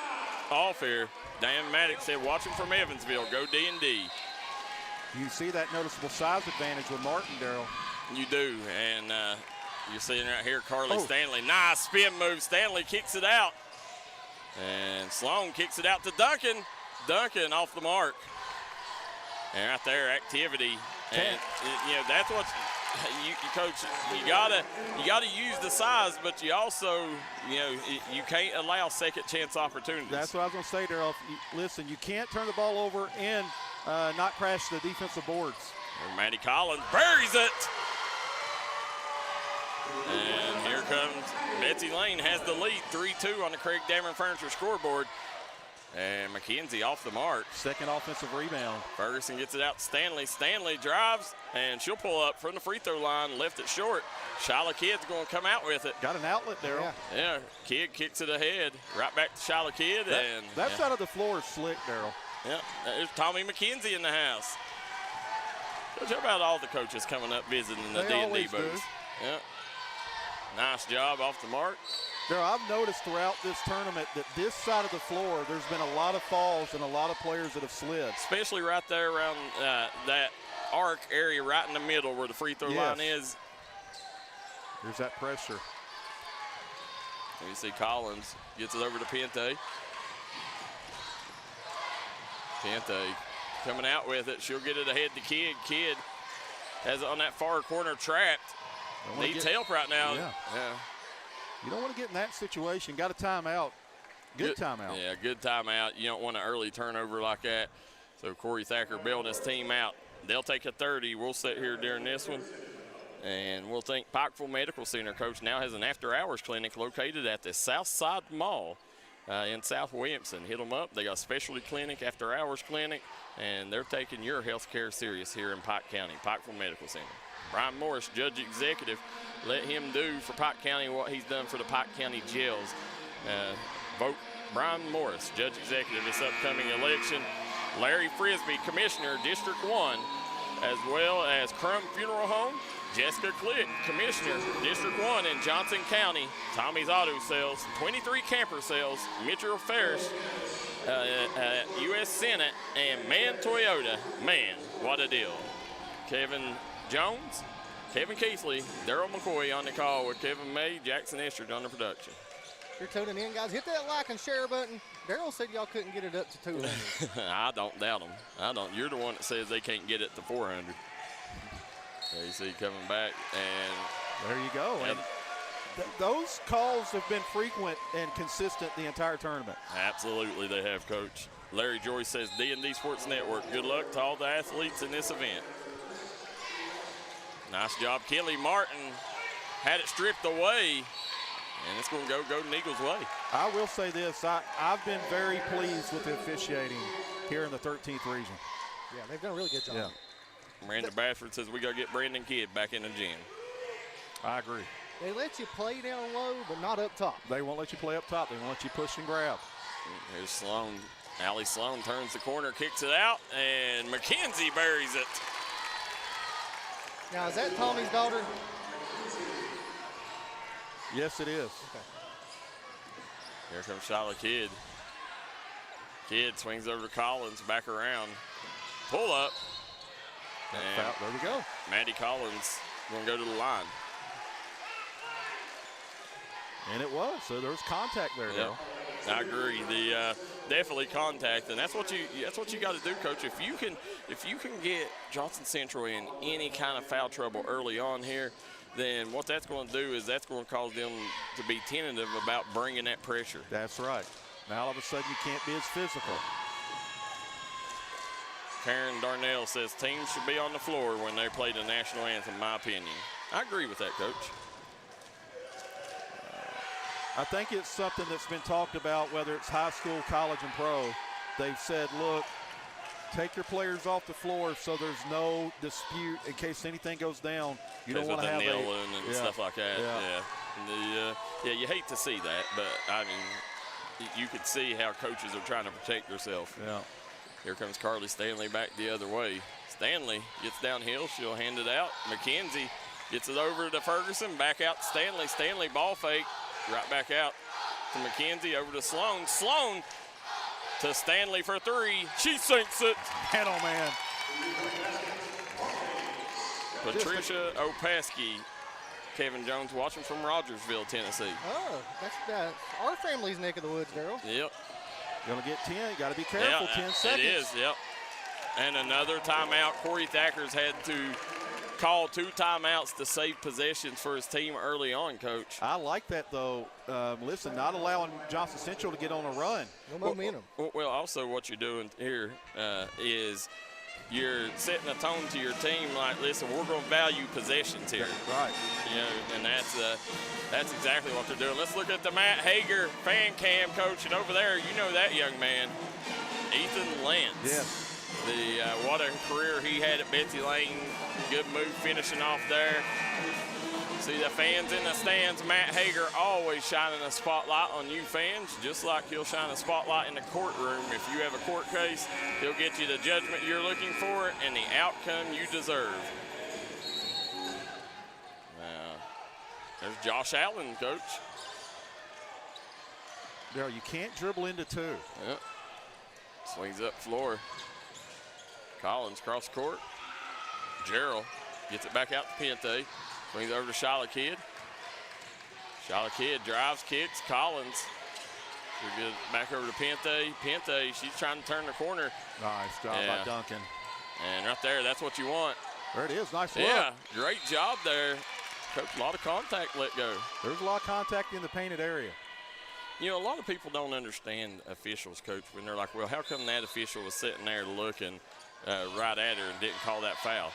off here. Dan Maddox said, watch him from Evansville. Go D&D. You see that noticeable size advantage with Martin, Darryl. You do, and you're seeing right here Carly Stanley. Nice spin move. Stanley kicks it out. And Sloan kicks it out to Duncan. Duncan off the mark. And right there, activity. And, that's what Coach, you gotta use the size, but you also, you can't allow second chance opportunities. That's what I was going to say, Darryl. Listen, you can't turn the ball over and not crash the defensive boards. And Maddie Collins buries it. And here comes Betsy Layne, has the lead, 3-2 on the Craig Dameron Furniture scoreboard. And McKenzie off the mark. Second offensive rebound. Ferguson gets it out to Stanley. Stanley drives, and she'll pull up from the free throw line, left it short. Shyla Kidd's going to come out with it. Got an outlet, Darryl. Yeah, Kidd kicks it ahead. Right back to Shyla Kidd. That side of the floor is slick, Darryl. Yeah, there's Tommy McKenzie in the house. Coach, how about all the coaches coming up visiting the D&D booth? Yeah. Nice job off the mark. Darryl, I've noticed throughout this tournament that this side of the floor, there's been a lot of falls and a lot of players that have slid. Especially right there around that arc area right in the middle where the free throw line is. Here's that pressure. And you see Collins gets it over to Pente. Pente coming out with it. She'll get it ahead to Kidd. Kidd has it on that far corner trapped. Needs help right now. Yeah. You don't want to get in that situation. Got a timeout. Good timeout. Yeah, good timeout. You don't want an early turnover like that. So Corey Thacker bailed his team out. They'll take a 30. We'll sit here during this one. And we'll think Pikeville Medical Center, Coach, now has an after-hours clinic located at the South Side Mall in South Williamson. Hit them up. They got a specialty clinic, after-hours clinic, and they're taking your health care serious here in Pike County, Pikeville Medical Center. Brian Morris, Judge Executive, let him do for Pike County what he's done for the Pike County jails. Vote Brian Morris, Judge Executive, this upcoming election. Larry Frisbee, Commissioner, District 1, as well as Crum Funeral Home. Jessica Click, Commissioner, District 1 in Johnson County. Tommy's Auto Sales, 23 camper sales. Mitchell Ferris, U.S. Senate, and Man Toyota. Man, what a deal. Kevin Jones, Kevin Keathley, Darryl McCoy on the call with Kevin May, Jackson Estridge on the production. You're tuning in, guys. Hit that like and share button. Darryl said y'all couldn't get it up to 200. I don't doubt them. I don't. You're the one that says they can't get it to 400. There you see coming back, and there you go. And those calls have been frequent and consistent the entire tournament. Absolutely, they have, Coach. Larry Joyce says D&D Sports Network. Good luck to all the athletes in this event. Nice job, Kelly Martin had it stripped away, and it's going to go Golden Eagles' way. I will say this: I've been very pleased with the officiating here in the 13th region. Yeah, they've done a really good job. Yeah. Miranda Bashford says we got to get Brandon Kidd back in the gym. I agree. They let you play down low, but not up top. They won't let you play up top. They won't let you push and grab. Here's Sloan. Allie Sloan turns the corner, kicks it out, and McKenzie buries it. Now, is that Tommy's daughter? Yes, it is. Okay. Here comes Shyla Kidd. Kidd swings over to Collins, back around. Pull up. And there we go. Maddie Collins going to go to the line. And it was. So there was contact there, though. I agree. The definitely contact, and that's what you got to do, Coach. If you can get Johnson Central in any kind of foul trouble early on here, then what that's going to do is that's going to cause them to be tentative about bringing that pressure. That's right. Now all of a sudden you can't be as physical. Karen Darnell says teams should be on the floor when they play the national anthem, in my opinion. I agree with that, Coach. I think it's something that's been talked about, whether it's high school, college, and pro. They've said, look, take your players off the floor so there's no dispute in case anything goes down. You don't want to have and stuff like that. Yeah, you hate to see that, but, I mean, you could see how coaches are trying to protect themselves. Yeah. Here comes Carly Stanley back the other way. Stanley gets downhill. She'll hand it out. McKenzie gets it over to Ferguson. Back out to Stanley. Stanley ball fake. Right back out to McKenzie. Over to Sloan. Sloan to Stanley for three. She sinks it. Man, oh, man. Patricia Opaski. Kevin Jones watching from Rogersville, Tennessee. Oh, that's our family's neck of the woods, Darryl. Yep. Going to get 10. You got to be careful. 10 seconds. It is, yep. And another timeout. Corey Thacker's had to call 2 timeouts to save possessions for his team early on, Coach. I like that, though. Listen, not allowing Johnson Central to get on a run. No momentum. Well, also what you're doing here is you're setting a tone to your team like, listen, we're going to value possessions here. Right. You know, and that's exactly what they're doing. Let's look at the Matt Hager fan cam, Coach. And over there, you know that young man, Ethan Lentz. Yes. What a career he had at Betsy Layne. Good move finishing off there. See the fans in the stands. Matt Hager always shining a spotlight on you fans, just like he'll shine a spotlight in the courtroom. If you have a court case, he'll get you the judgment you're looking for and the outcome you deserve. There's Josh Allen, Coach. Darryl, you can't dribble into 2. Yep. Swings up floor. Collins cross court. Darryl gets it back out to Pente. Swings over to Shyla Kidd. Charlotte Kidd drives, kicks, Collins. We're good. Back over to Pente. Pente, she's trying to turn the corner. Nice job by Duncan. And right there, that's what you want. There it is. Nice look. Yeah, great job there. Coach, a lot of contact let go. There's a lot of contact in the painted area. You know, a lot of people don't understand officials, Coach, when they're like, well, how come that official was sitting there looking right at her and didn't call that foul?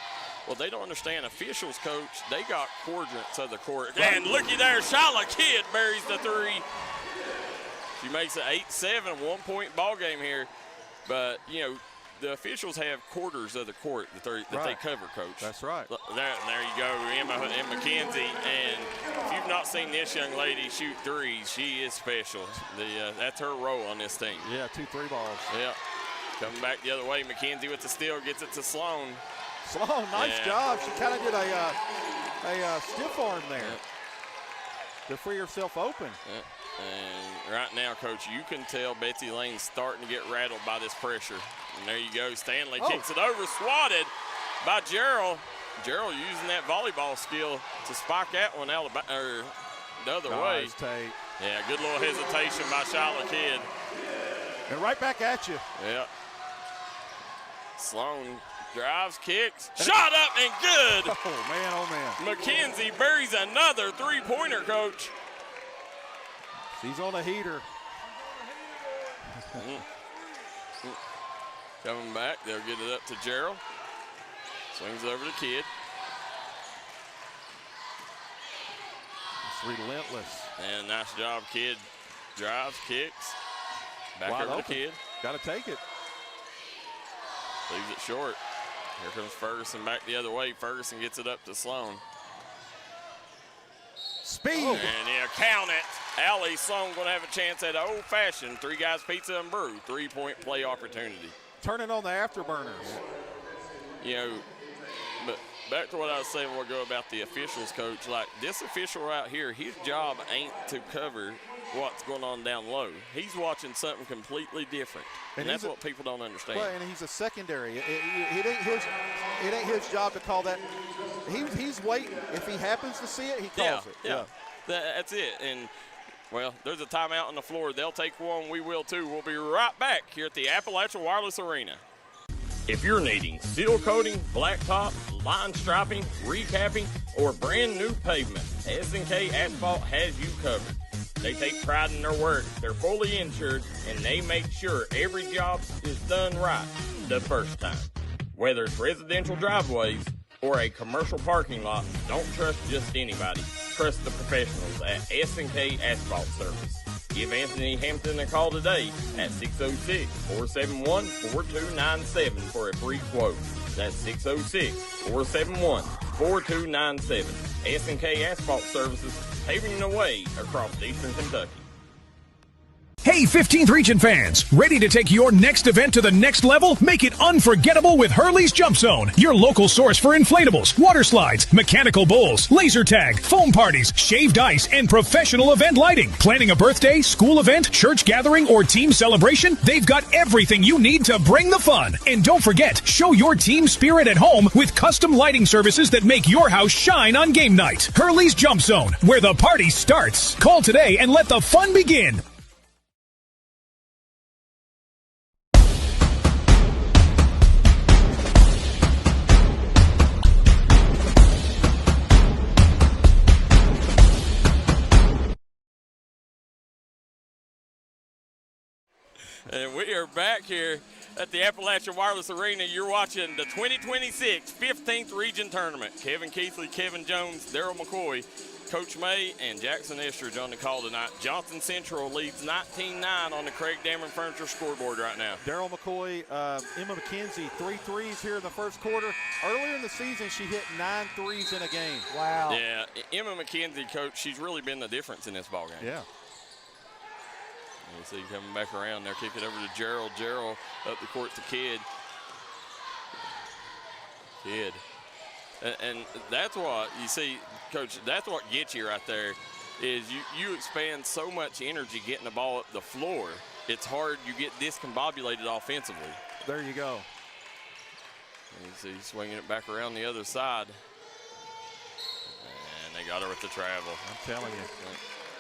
Well, they don't understand. Officials, Coach, they got quadrants of the court. And looky there, Charlotte Kidd buries the three. She makes it 8-7, 1-point ball game here. But, you know, the officials have quarters of the court that they cover, Coach. That's right. There you go, Emma McKenzie. And if you've not seen this young lady shoot threes, she is special. That's her role on this team. Yeah, 2 3 balls. Yeah. Coming back the other way, McKenzie with the steal, gets it to Sloan. Sloan, nice job. She kind of did a stiff arm there to free herself open. And right now, Coach, you can tell Betsy Layne's starting to get rattled by this pressure. And there you go. Stanley kicks it over, swatted by Darryl. Darryl using that volleyball skill to spike that one out the other way. Take. Yeah, good little hesitation by Charlotte Kidd. And right back at you. Yeah. Sloan drives, kicks, shot up and good. Oh, man. McKenzie buries another three-pointer, Coach. She's on a heater. Coming back, they'll get it up to Darryl. Swings over to Kidd. It's relentless. And nice job, Kidd. Drives, kicks. Back Wide over open. to Kidd. Got to take it. Leaves it short. Here comes Ferguson back the other way. Ferguson gets it up to Sloan. Speed. And count it. Allie Sloan going to have a chance at an old-fashioned Three Guys Pizza and Brew three-point play opportunity. Turning on the afterburners. You know, but back to what I was saying a while ago about the officials, Coach. Like, this official right here, his job ain't to cover what's going on down low. He's watching something completely different, and that's what people don't understand. Well, and he's a secondary. It ain't his job to call that. He's waiting. If he happens to see it, he calls it. Yeah. That's it. And, well, there's a timeout on the floor. They'll take one. We will, too. We'll be right back here at the Appalachian Wireless Arena. If you're needing seal coating, blacktop, line striping, recapping, or brand new pavement, S&K Asphalt has you covered. They take pride in their work, they're fully insured, and they make sure every job is done right the first time. Whether it's residential driveways or a commercial parking lot, don't trust just anybody. Trust the professionals at S&K Asphalt Service. Give Anthony Hampton a call today at 606-471-4297 for a free quote. That's 606-471-4297. S&K Asphalt Services, paving the way across eastern Kentucky. Hey, 15th Region fans, ready to take your next event to the next level? Make it unforgettable with Hurley's Jump Zone, your local source for inflatables, water slides, mechanical bulls, laser tag, foam parties, shaved ice, and professional event lighting. Planning a birthday, school event, church gathering, or team celebration? They've got everything you need to bring the fun. And don't forget, show your team spirit at home with custom lighting services that make your house shine on game night. Hurley's Jump Zone, where the party starts. Call today and let the fun begin. And we are back here at the Appalachian Wireless Arena. You're watching the 2026 15th Region Tournament. Kevin Keathley, Kevin Jones, Darryl McCoy, Coach May, and Jackson Estridge on the call tonight. Johnson Central leads 19-9 on the Craig Dameron Furniture scoreboard right now. Darryl McCoy, Emma McKenzie, 3 threes here in the first quarter. Earlier in the season, she hit 9 threes in a game. Wow. Yeah, Emma McKenzie, Coach, she's really been the difference in this ballgame. Yeah. You see coming back around there, kick it over to Darryl. Darryl up the court to Kidd. Kidd. And that's what, you see, Coach, that's what gets you right there is you expand so much energy getting the ball up the floor. It's hard, you get discombobulated offensively. There you go. And you see swinging it back around the other side. And they got her with the travel. I'm telling you.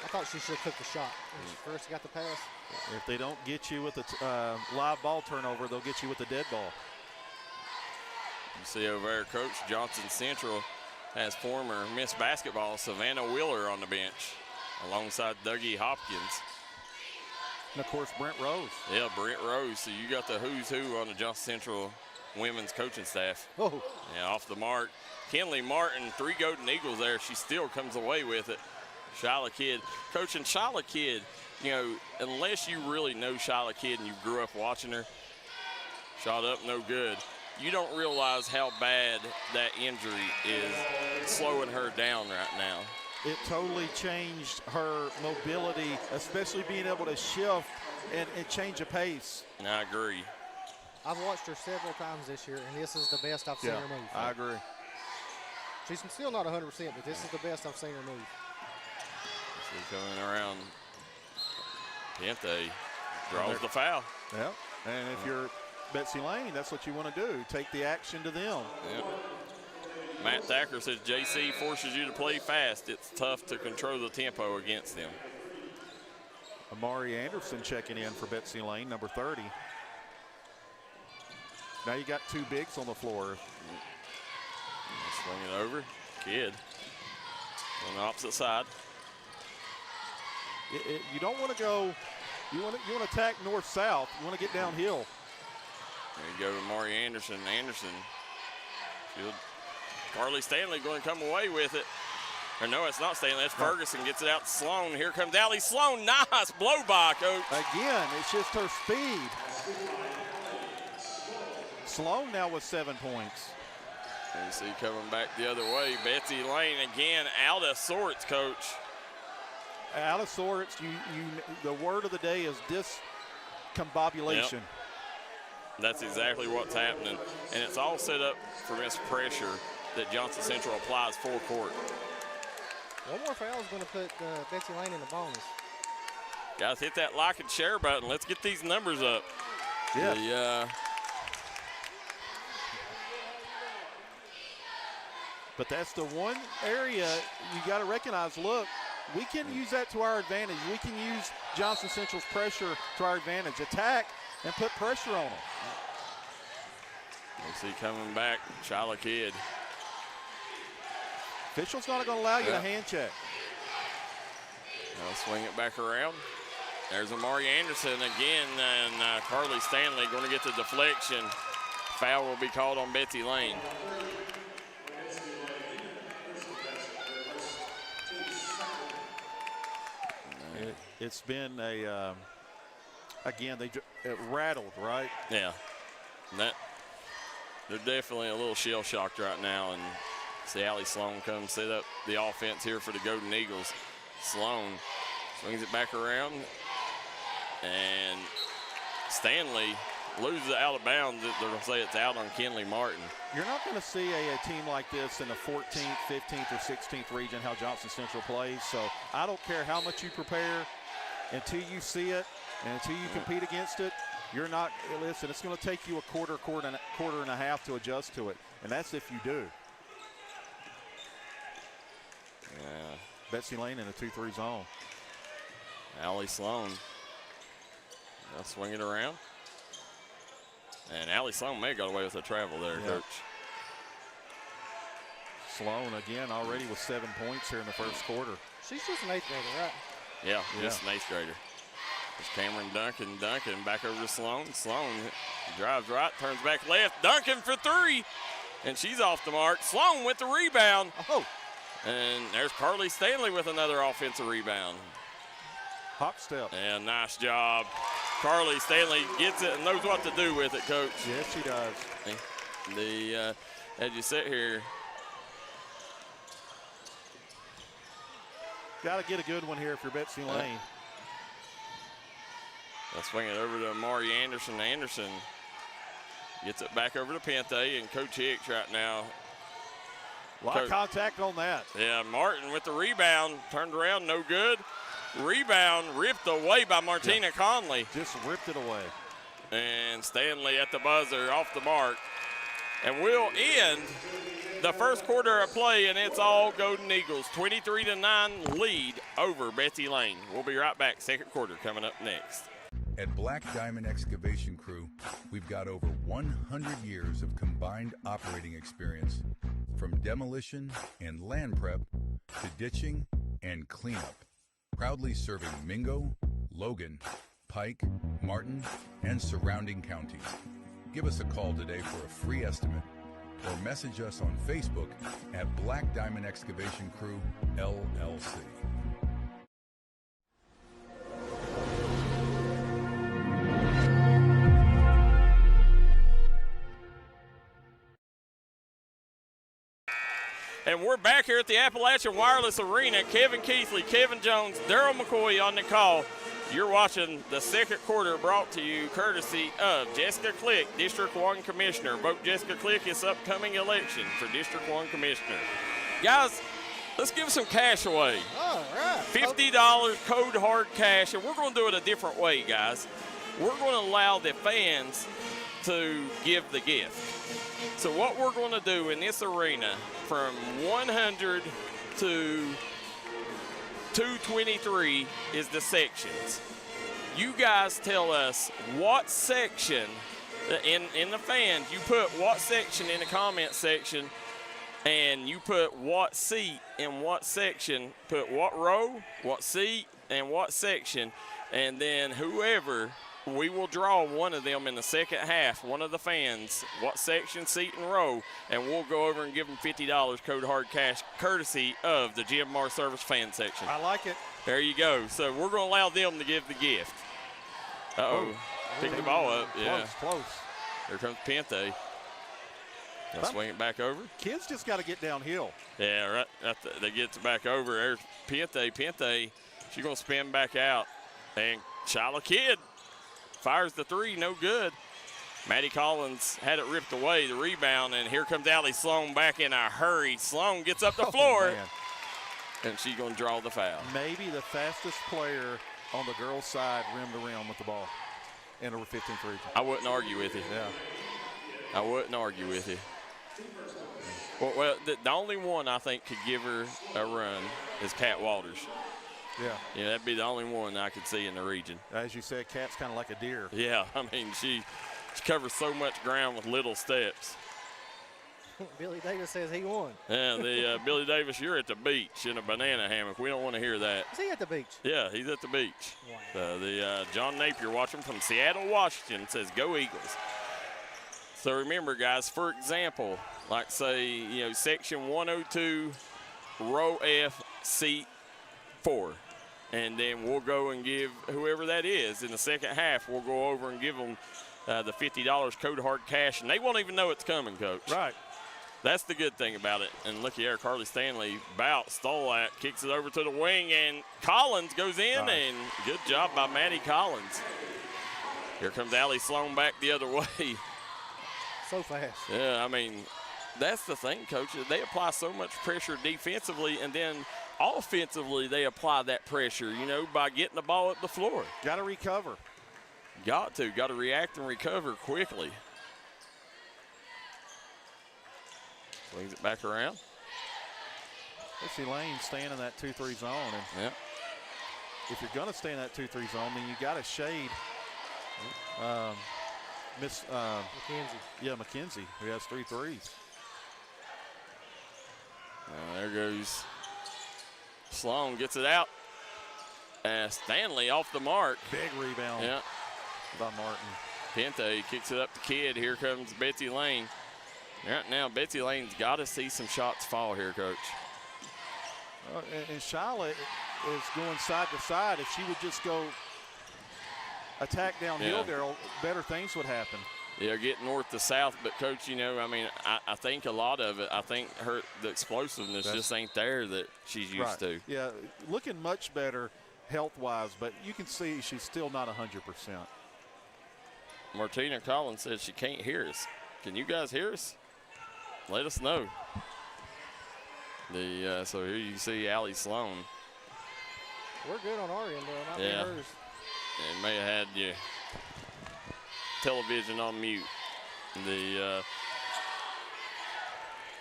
I thought she should have took the shot when she first got the pass. If they don't get you with a live ball turnover, they'll get you with a dead ball. You see over there, Coach Johnson Central has former Miss Basketball Savannah Wheeler on the bench alongside Dougie Hopkins. And, of course, Brent Rose. Yeah, Brent Rose. So you got the who's who on the Johnson Central women's coaching staff. Oh. Yeah, off the mark. Kinley Martin, 3 Golden Eagles there. She still comes away with it. Shyla Kidd. Coaching Shyla Kidd, you know, unless you really know Shyla Kidd and you grew up watching her, shot up, no good. You don't realize how bad that injury is slowing her down right now. It totally changed her mobility, especially being able to shift and change a pace. And I agree. I've watched her several times this year, and this is the best I've seen her move. I agree. She's still not 100%, but this is the best I've seen her move. So coming around, Pente draws the foul. Yep. And if you're Betsy Layne, that's what you want to do. Take the action to them. Yep. Matt Thacker says JC forces you to play fast. It's tough to control the tempo against them. Amari Anderson checking in for Betsy Layne, number 30. Now you got 2 bigs on the floor. Swing it over. Kidd on the opposite side. You don't want to go. You want to attack north-south. You want to get downhill. There you go to Amari Anderson. Anderson. Carly Stanley going to come away with it. Or no, it's not Stanley. That's Ferguson. Gets it out to Sloan. Here comes Allie Sloan. Nice blow by, Coach. Again, it's just her speed. Sloan now with 7 points. You see coming back the other way. Betsy Layne again out of sorts, Coach. Out of sorts. The word of the day is discombobulation. Yep. That's exactly what's happening. And it's all set up for this pressure that Johnson Central applies full court. One more foul is going to put Betsy Layne in the bonus. Guys, hit that like and share button. Let's get these numbers up. Yeah. But that's the one area you got to recognize. Look, we can use that to our advantage. We can use Johnson Central's pressure to our advantage. Attack and put pressure on them. You see coming back, Shyla Kidd. Official's not going to allow you to hand check. I'll swing it back around. There's Amari Anderson again, and Carly Stanley going to get the deflection. Foul will be called on Betsy Layne. It's been again, it rattled, right? Yeah. They're definitely a little shell-shocked right now, and see Allie Sloan come set up the offense here for the Golden Eagles. Sloan swings it back around, and Stanley loses it out of bounds. They're going to say it's out on Kinley Martin. You're not going to see a team like this in the 14th, 15th, or 16th region, how Johnson Central plays. So I don't care how much you prepare. Until you see it and until you compete against it, you're not, listen, it's going to take you a quarter and a half to adjust to it. And that's if you do. Yeah. Betsy Layne in a 2-3 zone. Allie Sloan. They'll swing it around. And Allie Sloan may have got away with a travel there, Coach. Sloan again already with 7 points here in the first quarter. She's just an 8th grader, right? Yeah, just an 8th grader. There's Cameron Duncan back over to Sloan. Sloan drives right, turns back left. Duncan for 3, and she's off the mark. Sloan with the rebound. Oh. And there's Carly Stanley with another offensive rebound. Hop step. And nice job. Carly Stanley gets it and knows what to do with it, Coach. Yes, she does. As you sit here, got to get a good one here for Betsy Layne. They'll swing it over to Amari Anderson. Anderson gets it back over to Pente, and Coach Hicks right now. A lot of contact on that. Yeah, Martin with the rebound, turned around, no good. Rebound ripped away by Martina Conley. Just ripped it away. And Stanley at the buzzer, off the mark. And we'll end the first quarter of play, and it's all Golden Eagles. 23-9 lead over Betsy Layne. We'll be right back. Second quarter coming up next. At Black Diamond Excavation Crew, we've got over 100 years of combined operating experience, from demolition and land prep to ditching and cleanup. Proudly serving Mingo, Logan, Pike, Martin, and surrounding counties. Give us a call today for a free estimate or message us on Facebook at Black Diamond Excavation Crew, LLC. And we're back here at the Appalachian Wireless Arena. Kevin Keathley, Kevin Jones, Darryl McCoy on the call. You're watching the second quarter brought to you courtesy of Jessica Click, District 1 Commissioner. Vote Jessica Click this upcoming election for District 1 Commissioner. Guys, let's give some cash away. All right. $50 code hard cash, and we're going to do it a different way, guys. We're going to allow the fans to give the gift. So what we're going to do in this arena from 100 to 223 is the sections. You guys tell us what section, in the fans, you put what section in the comment section, and you put what seat in what section, put what row, what seat, and what section, and then whoever, we will draw one of them in the second half, one of the fans, what section, seat, and row, and we'll go over and give them $50 code hard cash courtesy of the GMR Service fan section. I like it. There you go. So we're going to allow them to give the gift. Uh-oh. Pick the ball up. Yeah. Close. Here comes Pente. They'll swing it back over. Kids just got to get downhill. Yeah, right. They get it back over. There's Pente. Pente, she's going to spin back out. And Shyla Kidd fires the three, no good. Maddie Collins had it ripped away, the rebound, and here comes Allie Sloan back in a hurry. Sloan gets up the floor, and she's going to draw the foul. Maybe the fastest player on the girls' side rim to rim with the ball in over 15th region. I wouldn't argue with you. Yeah. I wouldn't argue with you. Well, the only one I think could give her a run is Kat Walters. Yeah, that'd be the only one I could see in the region. As you said, Kat's kind of like a deer. Yeah, I mean, she covers so much ground with little steps. Billy Davis says he won. Yeah, Billy Davis, you're at the beach in a banana hammock. We don't want to hear that. Is he at the beach? Yeah, he's at the beach. Wow. John Napier watching from Seattle, Washington, says, "Go Eagles." So remember, guys, for example, like say, section 102, row F, seat 4. And then we'll go and give whoever that is in the second half, we'll go over and give them the $50 code hard cash, and they won't even know it's coming, Coach. Right. That's the good thing about it. And looky there, Carly Stanley, stole that, kicks it over to the wing, and Collins goes in, and good job by Maddie Collins. Here comes Allie Sloan back the other way. So fast. Yeah, I mean, that's the thing, Coach. They apply so much pressure defensively, and then offensively they apply that pressure, by getting the ball up the floor. Got to recover. Got to react and recover quickly. Swings it back around. Let's see Layne staying in that 2-3 zone. And if you're going to stay in that 2-3 zone, then you got to shade Miss McKenzie. Yeah, McKenzie, who has 3 threes. There goes Sloan, gets it out. Stanley off the mark. Big rebound by Martin. Pente kicks it up to Kidd. Here comes Betsy Layne. Right now, Betsy Layne's got to see some shots fall here, Coach. And Shyla is going side to side. If she would just go attack downhill, Darryl, better things would happen. Yeah, getting north to south, but Coach, I think a lot of it, the explosiveness just ain't there that she's used to. Yeah, looking much better health-wise, but you can see she's still not 100%. Martina Collins says she can't hear us. Can you guys hear us? Let us know. So here you see Allie Sloan. We're good on our end, though. Not hers. It may have had your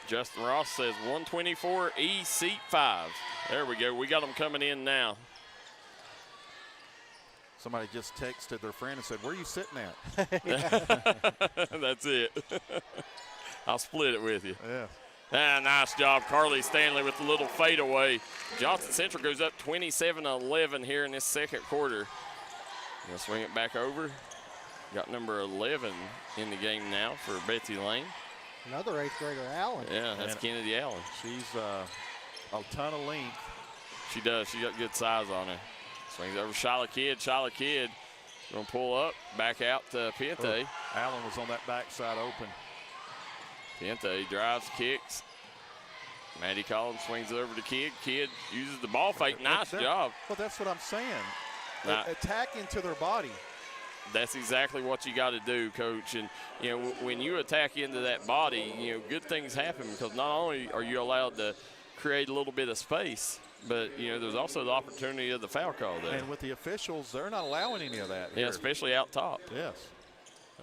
Justin Ross says 124E seat 5. There we go. We got them coming in now. Somebody just texted their friend and said, "Where are you sitting at?" That's it. I'll split it with you. Yeah. Nice job, Carly Stanley with the little fadeaway. Johnson Central goes up 27-11 here in this second quarter. Gonna swing it back over. Got number 11 in the game now for Betsy Layne. Another 8th grader, Allen. Yeah, that's Kennedy Allen. She's a ton of length. She does. She got good size on her. Swings over Shyla Kidd. Shyla Kidd gonna pull up, back out to Pente. Oh, Allen was on that backside open. Pente drives, kicks. Maddie Collins swings it over to Kidd. Kidd uses the ball fake. Nice job. Well, that's what I'm saying. Nah. Attack into their body. That's exactly what you got to do, Coach. And, you know, when you attack into that body, you know, good things happen because not only are you allowed to create a little bit of space, but, you know, there's also the opportunity of the foul call there. And with the officials, they're not allowing any of that here. Yeah, especially out top. Yes.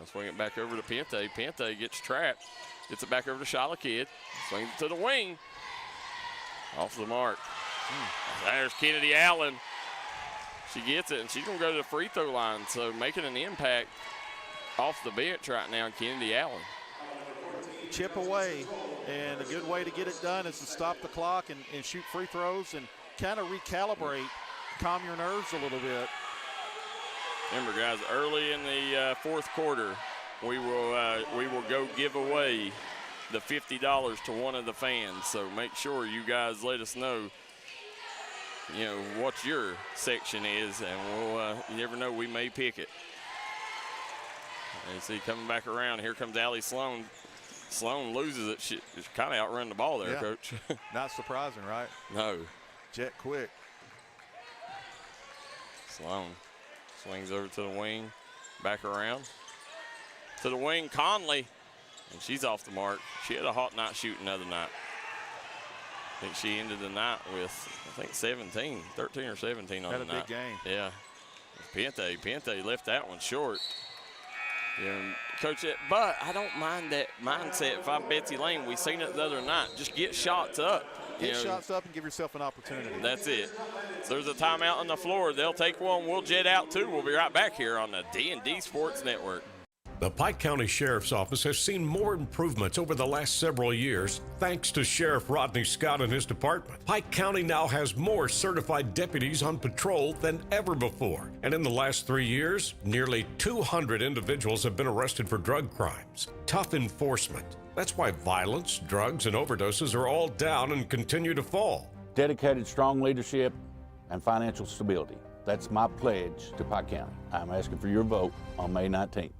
I'll swing it back over to Pente. Pente gets trapped. Gets it back over to Shyla Kidd. Swings it to the wing. Off the mark. There's Kennedy Allen. She gets it, and she's going to go to the free throw line. So making an impact off the bench right now, Kennedy Allen. Chip away, and a good way to get it done is to stop the clock and shoot free throws and kind of recalibrate, calm your nerves a little bit. Remember, guys, early in the fourth quarter, we will go give away the $50 to one of the fans. So make sure you guys let us know, you know, what your section is, and we'll, you never know, we may pick it. And you see coming back around, here comes Allie Sloan. Sloan loses it. She's kind of outrun the ball there, yeah. Coach. Not surprising, right? No. Jet quick. Sloan swings over to the wing, back around. To the wing, Conley, and she's off the mark. She had a hot night shooting the other night. I think she ended the night with, 13 or 17 on the night. Had a big game. Yeah. Pente left that one short. Yeah, Coach, but I don't mind that mindset. If I'm Betsy Layne, we seen it the other night. Just get shots up. Get shots up and give yourself an opportunity. That's it. So there's a timeout on the floor. They'll take one. We'll jet out too. We'll be right back here on the D&D Sports Network. The Pike County Sheriff's Office has seen more improvements over the last several years thanks to Sheriff Rodney Scott and his department. Pike County now has more certified deputies on patrol than ever before. And in the last 3 years, nearly 200 individuals have been arrested for drug crimes. Tough enforcement. That's why violence, drugs, and overdoses are all down and continue to fall. Dedicated, strong leadership and financial stability. That's my pledge to Pike County. I'm asking for your vote on May 19th.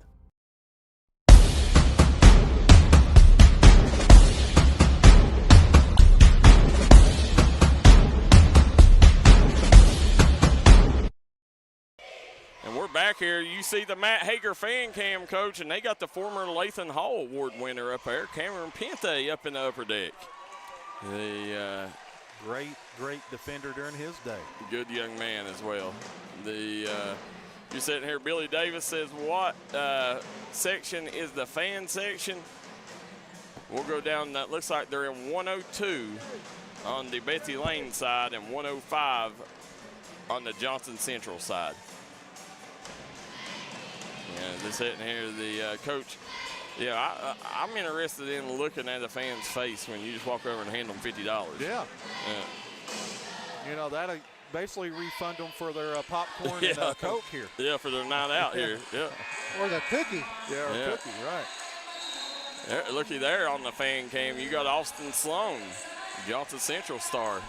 We're back here. You see the Matt Hager fan cam, Coach, and they got the former Lathan Hall Award winner up there, Cameron Pente, up in the upper deck. The great defender during his day. Good young man as well. You're sitting here, Billy Davis says, what section is the fan section? We'll go down, that looks like they're in 102 on the Betsy Layne side and 105 on the Johnson Central side. Yeah, they're sitting here, the coach. Yeah, I'm interested in looking at a fan's face when you just walk over and hand them $50. Yeah. You know, that'll basically refund them for their popcorn and Coke here. Yeah, for their night out here. Yeah. Or the cookie. Yeah, or cookie, right. There, looky there on the fan cam. You got Austin Sloan, Johnson Central star.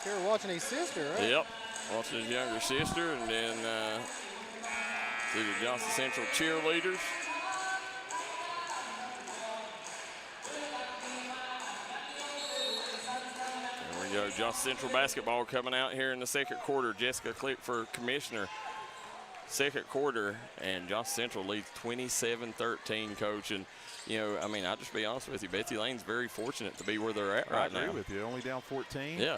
Here watching his sister, right? Yep, watching his younger sister, and then see the Johnson Central cheerleaders. There we go, Johnson Central basketball coming out here in the second quarter. Jessica Click for commissioner. Second quarter, and Johnson Central leads 27-13, Coach. And, you know, I mean, I'll just be honest with you, Betsy Layne's very fortunate to be where they're at right now. I agree with you, only down 14. Yeah.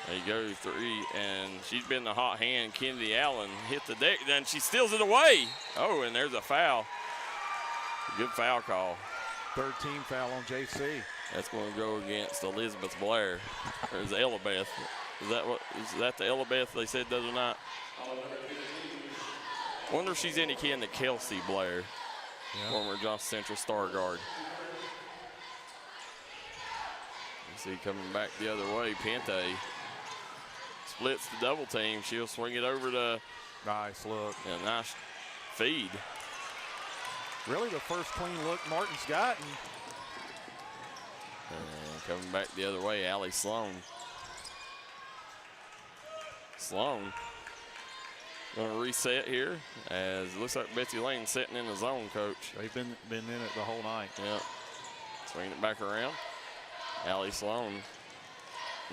There you go, three, and she's been the hot hand. Kennedy Allen hit the deck, then she steals it away. Oh, and there's a foul. Good foul call. Third team foul on JC. That's going to go against Elizabeth Blair. Or is it Elabeth? Is that the Elabeth they said the other night? Wonder if she's any kin to Kelsey Blair, former Johnson Central star guard. You see coming back the other way, Pente splits the double team. She'll swing it over to. Nice look. Yeah, nice feed. Really the first clean look Martin's gotten. And coming back the other way, Allie Sloan. Sloan going to reset here as it looks like Betsy Layne sitting in the zone, coach. They've been in it the whole night. Yep. Swinging it back around. Allie Sloan.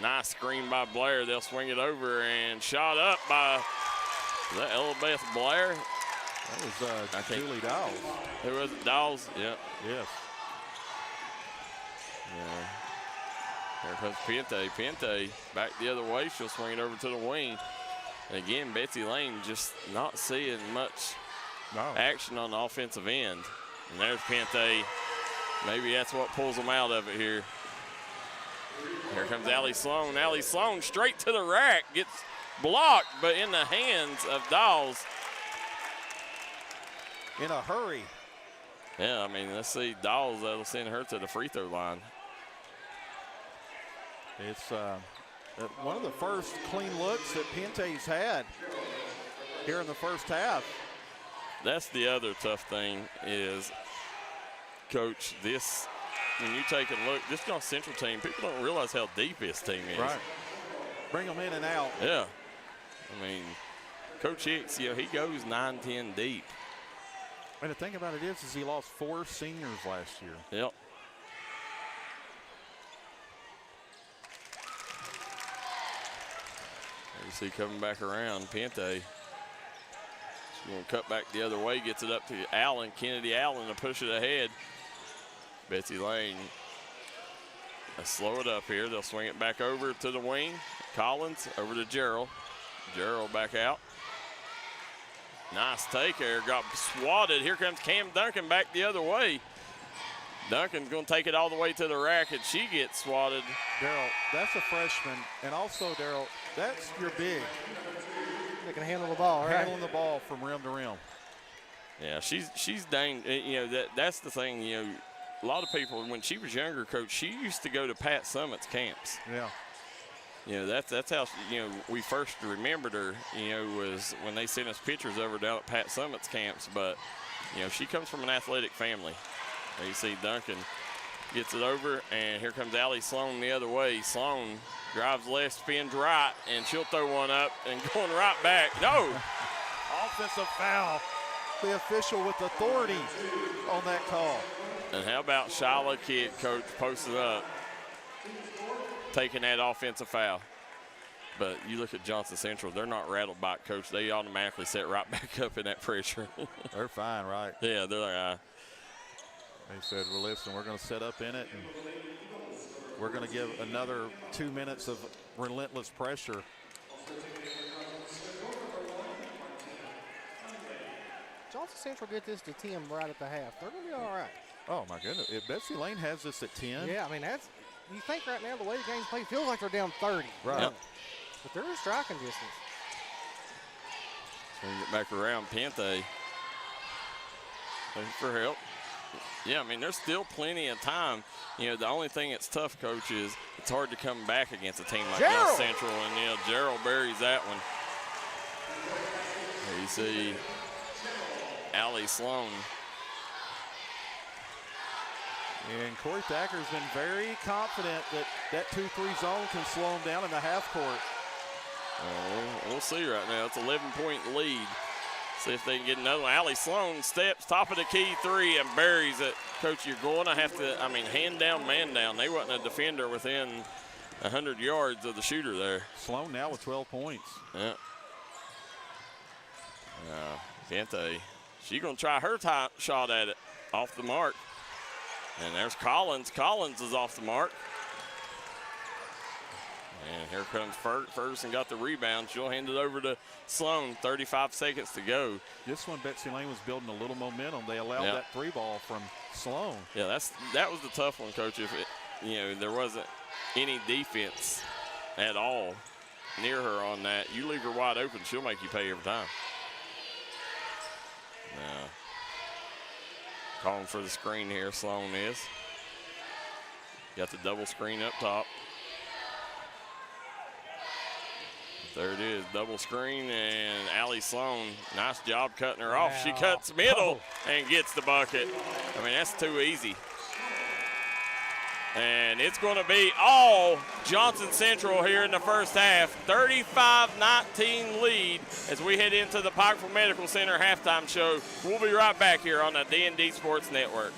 Nice screen by Blair. They'll swing it over and shot up by, is that Elabeth Blair? That was Julie Dawes. Who was it? Dawes? Yep. Yes. Yeah. Here comes Pente. Pente back the other way. She'll swing it over to the wing. And again, Betsy Layne just not seeing much action on the offensive end. And there's Pente. Maybe that's what pulls them out of it here. Here comes Allie Sloan. Allie Sloan straight to the rack. Gets blocked, but in the hands of Dawes. In a hurry. Yeah, I mean, let's see. Dawes, that'll send her to the free throw line. It's one of the first clean looks that Pente's had here in the first half. That's the other tough thing is, Coach, this, when you take a look, this Johnson Central team, people don't realize how deep this team is. Right. Bring them in and out. Yeah. I mean, Coach Hicks, he goes 9-10 deep. And the thing about it is he lost 4 seniors last year. Yep. You see coming back around, Pente. She's going to cut back the other way, gets it up to Allen, Kennedy Allen to push it ahead. Betsy Layne, slow it up here. They'll swing it back over to the wing. Collins over to Darryl. Darryl back out. Nice take there, got swatted. Here comes Cam Duncan back the other way. Duncan's going to take it all the way to the rack, and she gets swatted. Darryl, that's a freshman. And also, Darryl, that's your big. They can handle the ball, right? Handling the ball from rim to rim. Yeah, she's dang, that's the thing, a lot of people, when she was younger, Coach, she used to go to Pat Summitt's camps. Yeah. That's how, we first remembered her, was when they sent us pictures of her down at Pat Summitt's camps. But, she comes from an athletic family. You see Duncan gets it over, and here comes Allie Sloan the other way. Sloan drives left, spins right, and she'll throw one up and going right back. No! Offensive foul. The official with authority on that call. And how about Shyla Kidd, Coach, posted up, taking that offensive foul. But you look at Johnson Central, they're not rattled by it, Coach. They automatically set right back up in that pressure. They're fine, right? Yeah, they're like, They said, well, listen, we're going to set up in it, and we're going to give another 2 minutes of relentless pressure. Johnson Central get this to 10 right at the half. They're going to be all right. Oh, my goodness. If Betsy Layne has this at 10. Yeah, I mean, that's, you think right now the way the game's played, feels like they're down 30. Right. Yep. But they're in striking distance. swing it back around. Pente looking for help. Yeah, I mean, there's still plenty of time. The only thing that's tough, Coach, is it's hard to come back against a team like Johnson Central. And, Darryl buries that one. There you see Allie Sloan. And Corey Thacker's been very confident that 2-3 zone can slow him down in the half court. We'll see right now. It's an 11-point lead. See if they can get another one. Allie Sloan steps, top of the key three, and buries it. Coach, you're going to have to, hand down, man down. They wasn't a defender within 100 yards of the shooter there. Sloan now with 12 points. Yeah. Pente, she's going to try her shot at it. Off the mark. And there's Collins. Collins is off the mark. And here comes Ferguson, got the rebound. She'll hand it over to Sloan. 35 seconds to go. This one, Betsy Layne was building a little momentum. They allowed that three ball from Sloan. Yeah, that was the tough one, Coach. there wasn't any defense at all near her on that. You leave her wide open, she'll make you pay every time. Now, calling for the screen here, Sloan is. Got the double screen up top. There it is, double screen, and Allie Sloan, nice job cutting her off. She cuts middle and gets the bucket. I mean, that's too easy. And it's going to be all Johnson Central here in the first half. 35-19 lead as we head into the Pikeville Medical Center halftime show. We'll be right back here on the D&D Sports Network.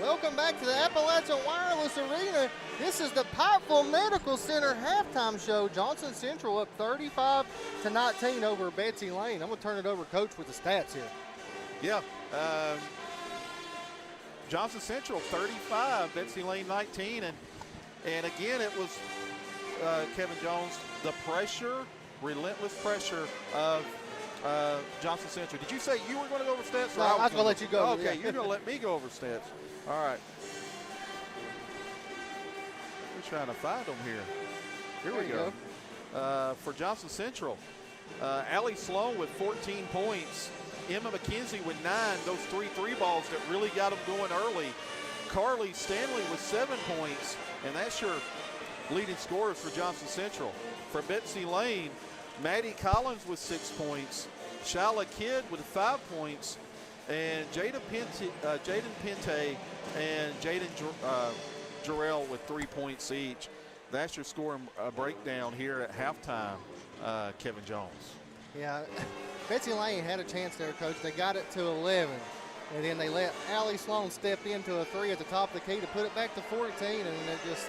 Welcome back to the Appalachian Wireless Arena. This is the Pikeville Medical Center halftime show. Johnson Central up 35-19 over Betsy Layne. I'm going to turn it over to Coach with the stats here. Yeah. Johnson Central 35, Betsy Layne 19. And again, it was Kevin Jones, the pressure relentless pressure of Johnson Central. Did you say you were going to go over stats? No, I was going to let you go. Okay, you're going to let me go over stats. All right. We're trying to find them here. Here we go. For Johnson Central, Allie Sloan with 14 points. Emma McKenzie with 9. Those 3 balls that really got them going early. Carly Stanley with 7 points, and that's your leading scorers for Johnson Central. For Betsy Layne, Maddie Collins with 6 points, Shyla Kidd with 5 points, and Jaden Pente and Jaden Jarrell with 3 points each. That's your scoring breakdown here at halftime, Kevin Jones. Yeah, Betsy Layne had a chance there, Coach. They got it to 11, and then they let Allie Sloan step into a 3 at the top of the key to put it back to 14, and then it just...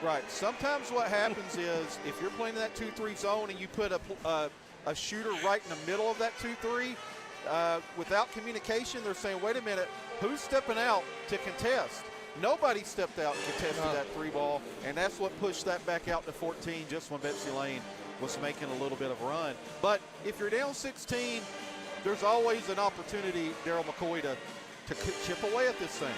Right. Sometimes what happens is if you're playing in that 2-3 zone and you put a shooter right in the middle of that 2-3, without communication, they're saying, wait a minute, who's stepping out to contest? Nobody stepped out and contested that 3 ball, and that's what pushed that back out to 14 just when Betsy Layne was making a little bit of a run. But if you're down 16, there's always an opportunity, Darryl McCoy, to chip away at this thing.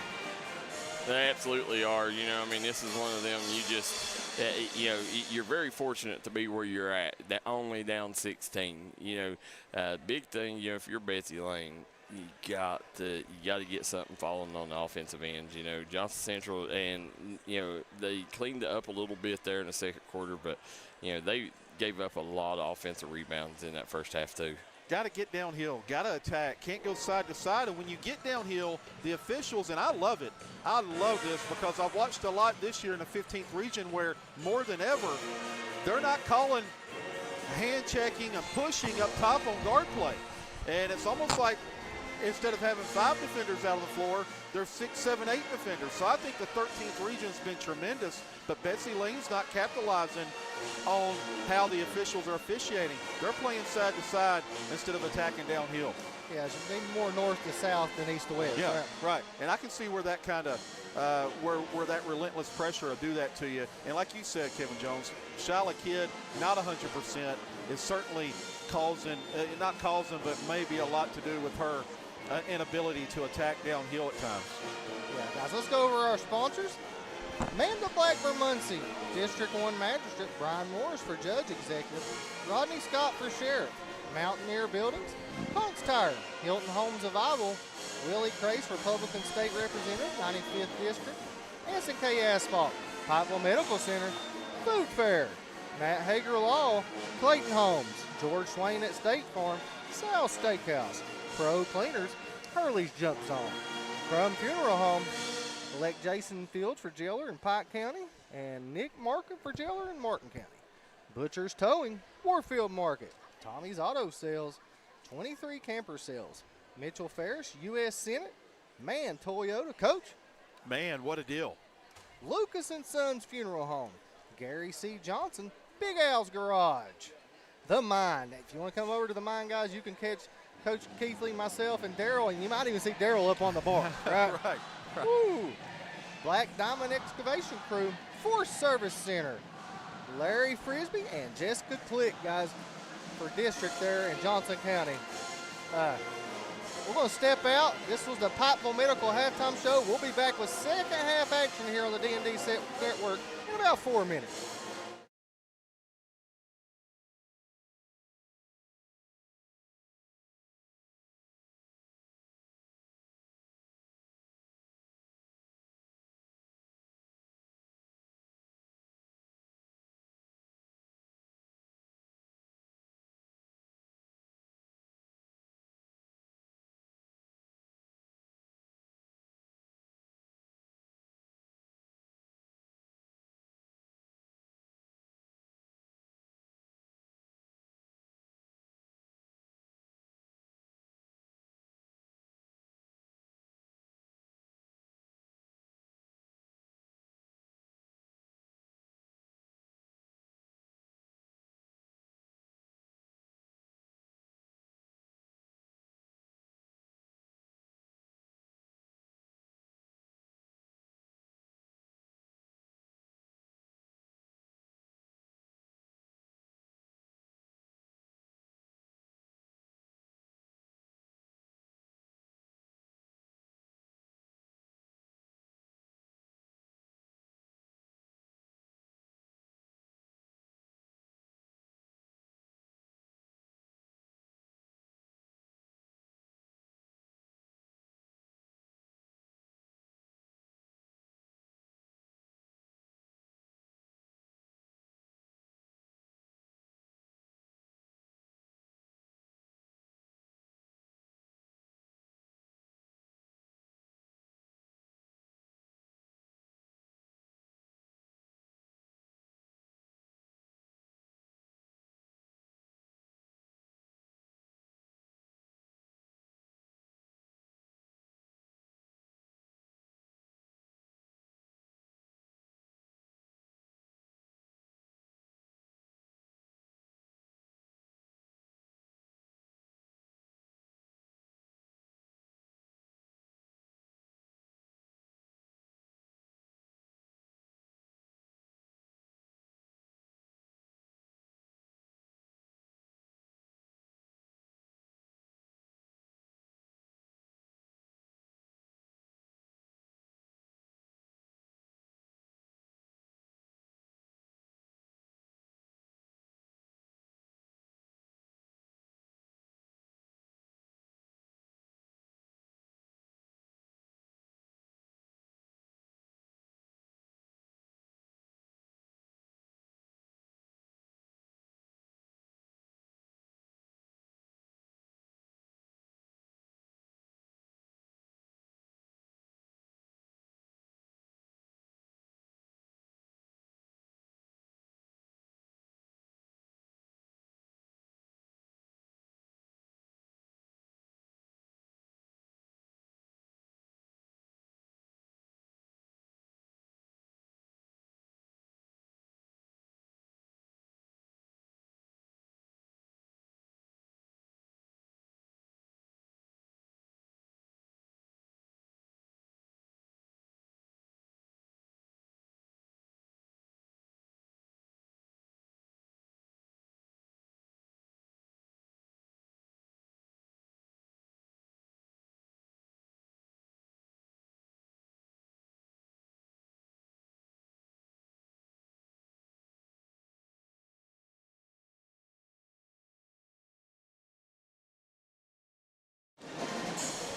They absolutely are. You know, I mean, this is one of them you just, you know, you're very fortunate to be where you're at, that only down 16. You know, big thing, you know, if you're Betsy Layne, you got to get something falling on the offensive end. You know, Johnson Central, and, you know, they cleaned it up a little bit there in the second quarter, but, you know, they gave up a lot of offensive rebounds in that first half too. Got to get downhill, got to attack, can't go side to side. And when you get downhill, the officials, and I love it, I love this because I've watched a lot this year in the 15th region where more than ever, they're not calling hand checking and pushing up top on guard play. And it's almost like instead of having 5 defenders out on the floor, there's 6, 7, 8 defenders. So I think the 13th region has been tremendous, but Betsy Layne's not capitalizing on how the officials are officiating. They're playing side to side instead of attacking downhill. Yeah, it's maybe more north to south than east to west. Yeah, right. And I can see where that kind of, where that relentless pressure will do that to you. And like you said, Kevin Jones, Shyla Kidd, not 100%, is certainly causing, not causing, but maybe a lot to do with her inability to attack downhill at times. Yeah, guys, let's go over our sponsors. Amanda Blackburn-Muncie, District 1 Magistrate, Brian Morris for Judge Executive, Rodney Scott for Sheriff, Mountaineer Buildings, Punk's Tire, Hilton Homes of Ivell, Willie Crace, Republican State Representative, 95th District, S&K Asphalt, Pikeville Medical Center, Food Fair, Matt Hager Law, Clayton Homes, George Swain at State Farm, Sal's Steakhouse, Pro Cleaners, Hurley's Jump Zone, Crum Funeral Home, elect Jason Fields for Jailer in Pike County, and Nick Markham for Jailer in Martin County. Butcher's Towing, Warfield Market, Tommy's Auto Sales, 23 Camper Sales, Mitchell Ferris, U.S. Senate, Man Toyota. Coach? Man, what a deal. Lucas & Sons Funeral Home, Gary C. Johnson, Big Al's Garage, The Mine. If you want to come over to The Mine, guys, you can catch Coach Keathley, myself, and Darryl, and you might even see Darryl up on the bar. Right? Right. Woo. Black Diamond Excavation Crew, Forest Service Center, Larry Frisbee and Jessica Click, guys, for district there in Johnson County. We're going to step out. This was the Pikeville Medical Halftime Show. We'll be back with second half action here on the D&D Network in about 4 minutes.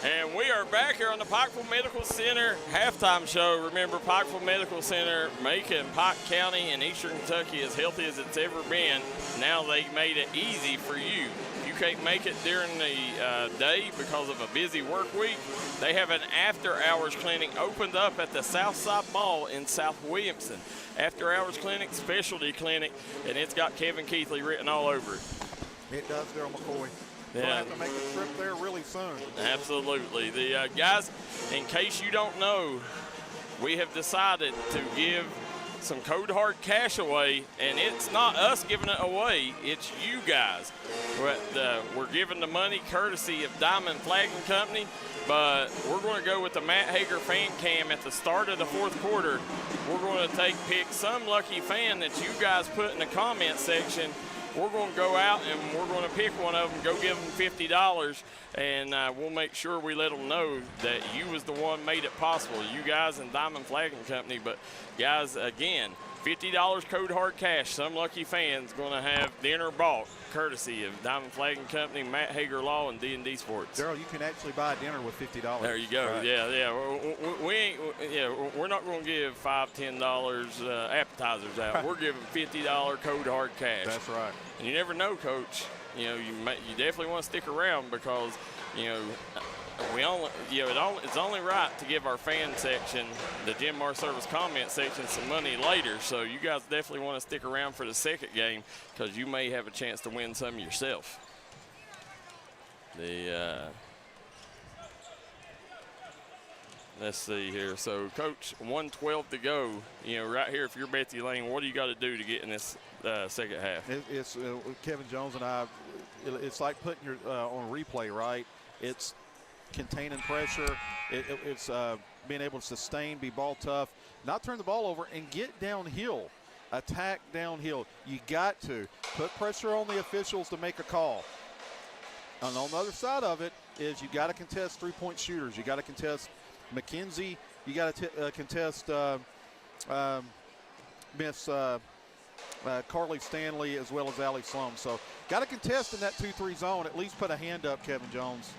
And we are back here on the Pikeville Medical Center halftime show. Remember, Pikeville Medical Center making Pike County and Eastern Kentucky as healthy as it's ever been. Now they made it easy for you. You can't make it during the day because of a busy work week. They have an after-hours clinic opened up at the Southside Mall in South Williamson. After-hours clinic, specialty clinic, and it's got Kevin Keathley written all over it. It does, Darryl McCoy. We'll have to make a trip there really soon. Absolutely. The guys, in case you don't know, we have decided to give some code hard cash away, and it's not us giving it away, it's you guys. We're giving the money courtesy of Diamond Flagging Company, but we're going to go with the Matt Hager fan cam at the start of the fourth quarter. We're going to pick some lucky fan that you guys put in the comment section. We're going to go out and we're going to pick one of them, go give them $50, and we'll make sure we let them know that you was the one made it possible, you guys and Diamond Flagging Company. But, guys, again, $50 code hard cash. Some lucky fans going to have dinner bought courtesy of Diamond Flagging Company, Matt Hager Law, and D&D Sports. Darryl, you can actually buy dinner with $50. There you go. Right. Yeah. We're not going to give $5, $10 appetizers out. We're giving $50 code hard cash. That's right. And you never know, Coach. You definitely want to stick around because it's only right to give our fan section, the Gym Mar Service comment section, some money later. So you guys definitely want to stick around for the second game because you may have a chance to win some yourself. Let's see here. So, Coach, 1:12 to go. Right here, if you're Betsy Layne, what do you got to do to get in this second half? It's Kevin Jones and I. It's like putting your on replay, right? It's containing pressure. It's being able to sustain, be ball tough, not turn the ball over, and get downhill. Attack downhill. You got to put pressure on the officials to make a call. And on the other side of it is you got to contest three-point shooters. You got to contest McKenzie. You got to contest Miss Carly Stanley as well as Allie Sloan. So got to contest in that 2-3 zone. At least put a hand up, Kevin Jones.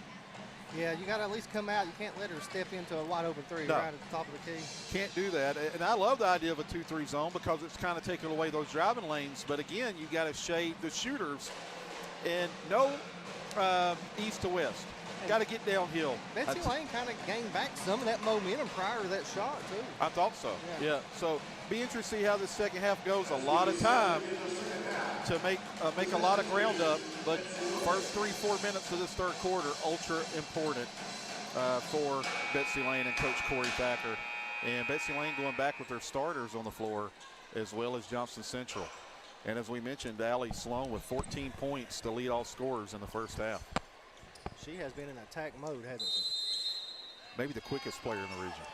Yeah, you got to at least come out. You can't let her step into a wide open three right at the top of the key. Can't do that. And I love the idea of a 2-3 zone because it's kind of taking away those driving lanes. But again, you got to shade the shooters and no east to west. Got to get downhill. Betsy Layne kind of gained back some of that momentum prior to that shot, too. I thought so, yeah. So be interested to see how this second half goes. A lot of time to make a lot of ground up, but first 3-4 minutes of this third quarter, ultra important for Betsy Layne and Coach Corey Thacker. And Betsy Layne going back with their starters on the floor as well as Johnson Central. And as we mentioned, Allie Sloan with 14 points to lead all scorers in the first half. She has been in attack mode, hasn't she? Maybe the quickest player in the region.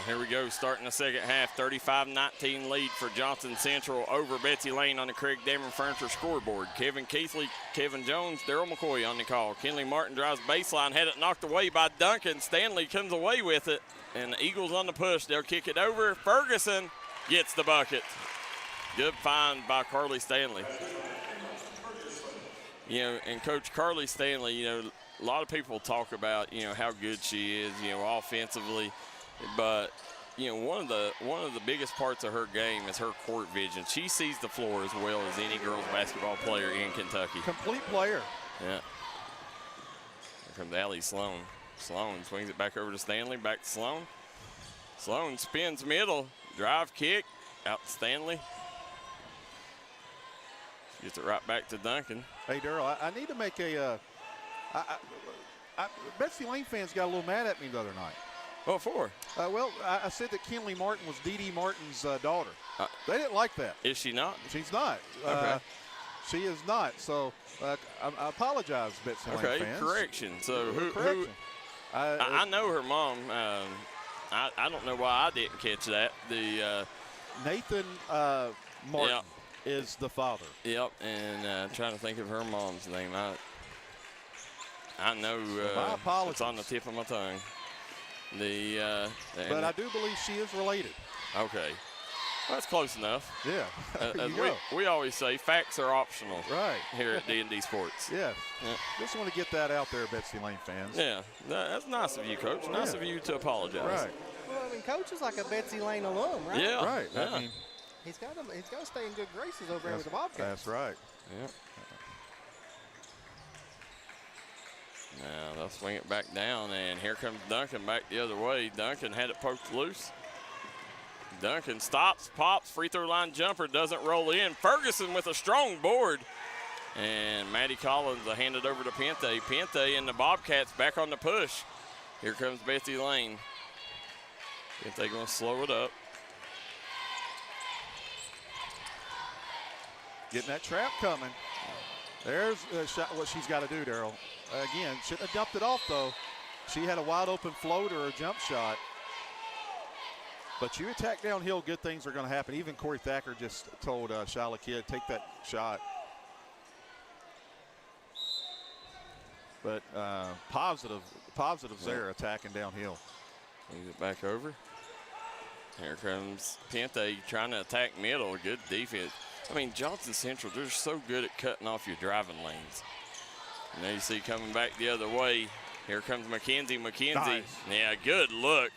Here we go, starting the second half, 35-19 lead for Johnson Central over Betsy Layne on the Craig Dameron Furniture scoreboard. Kevin Keathley, Kevin Jones, Darryl McCoy on the call. Kinley Martin drives baseline, had it knocked away by Duncan. Stanley comes away with it, and the Eagles on the push. They'll kick it over. Ferguson gets the bucket. Good find by Carly Stanley. And Coach Carly Stanley, a lot of people talk about, how good she is, offensively. But, one of the biggest parts of her game is her court vision. She sees the floor as well as any girls basketball player in Kentucky. Complete player. Yeah. Here comes Allie Sloan. Sloan swings it back over to Stanley, back to Sloan. Sloan spins middle, drive kick, out to Stanley. Gets it right back to Duncan. Hey, Darryl, I need to make a Betsy Layne fans got a little mad at me the other night. What for? I said that Kinley Martin was Dee Dee Martin's daughter. They didn't like that. Is she not? She's not. Okay. She is not. So I apologize, Betsy Layne fans. Okay, correction. So who I know her mom. I don't know why I didn't catch that. Nathan Martin is the father. Yep, and trying to think of her mom's name. I know it's on the tip of my tongue. But I do believe she is related. Okay. Well, that's close enough. Yeah. As we always say, facts are optional. Right. Here at D&D Sports. Yes. Yeah. Just want to get that out there, Betsy Layne fans. Yeah. That's nice of you, Coach. Nice of you to apologize. Right. Well, I mean, Coach is like a Betsy Layne alum, right? Yeah. Right. Yeah. I mean, He's got to stay in good graces over there with the Bobcats. That's right. Yeah. Now they'll swing it back down, and here comes Duncan back the other way. Duncan had it poked loose. Duncan stops, pops, free throw line jumper, doesn't roll in. Ferguson with a strong board. And Maddie Collins will hand it over to Pente. Pente and the Bobcats back on the push. Here comes Betsy Layne. Pente going to slow it up. Getting that trap coming. There's what she's got to do, Darryl. Again, shouldn't have dumped it off, though. She had a wide open floater or jump shot. But you attack downhill, good things are going to happen. Even Corey Thacker just told Shyla Kidd, take that shot. But positives there, attacking downhill. Move it back over. Here comes Pente trying to attack middle. Good defense. I mean, Johnson Central, they're so good at cutting off your driving lanes. And now you see coming back the other way. Here comes McKenzie. Nice. Yeah, good look.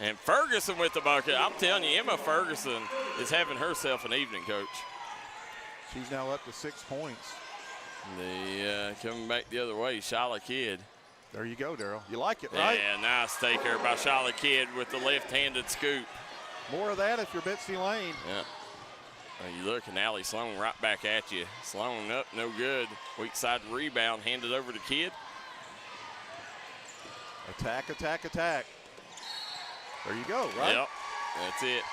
And Ferguson with the bucket. I'm telling you, Emma Ferguson is having herself an evening, Coach. She's now up to 6 points. Coming back the other way, Shyla Kidd. There you go, Darryl. You like it, right? Yeah, nice take there by Shyla Kidd with the left-handed scoop. More of that if you're Betsy Layne. Yeah. You look, and Allie Sloan right back at you. Sloan up, no good. Weak side rebound, handed over to Kidd. Attack, attack, attack. There you go, right? Yep, that's it.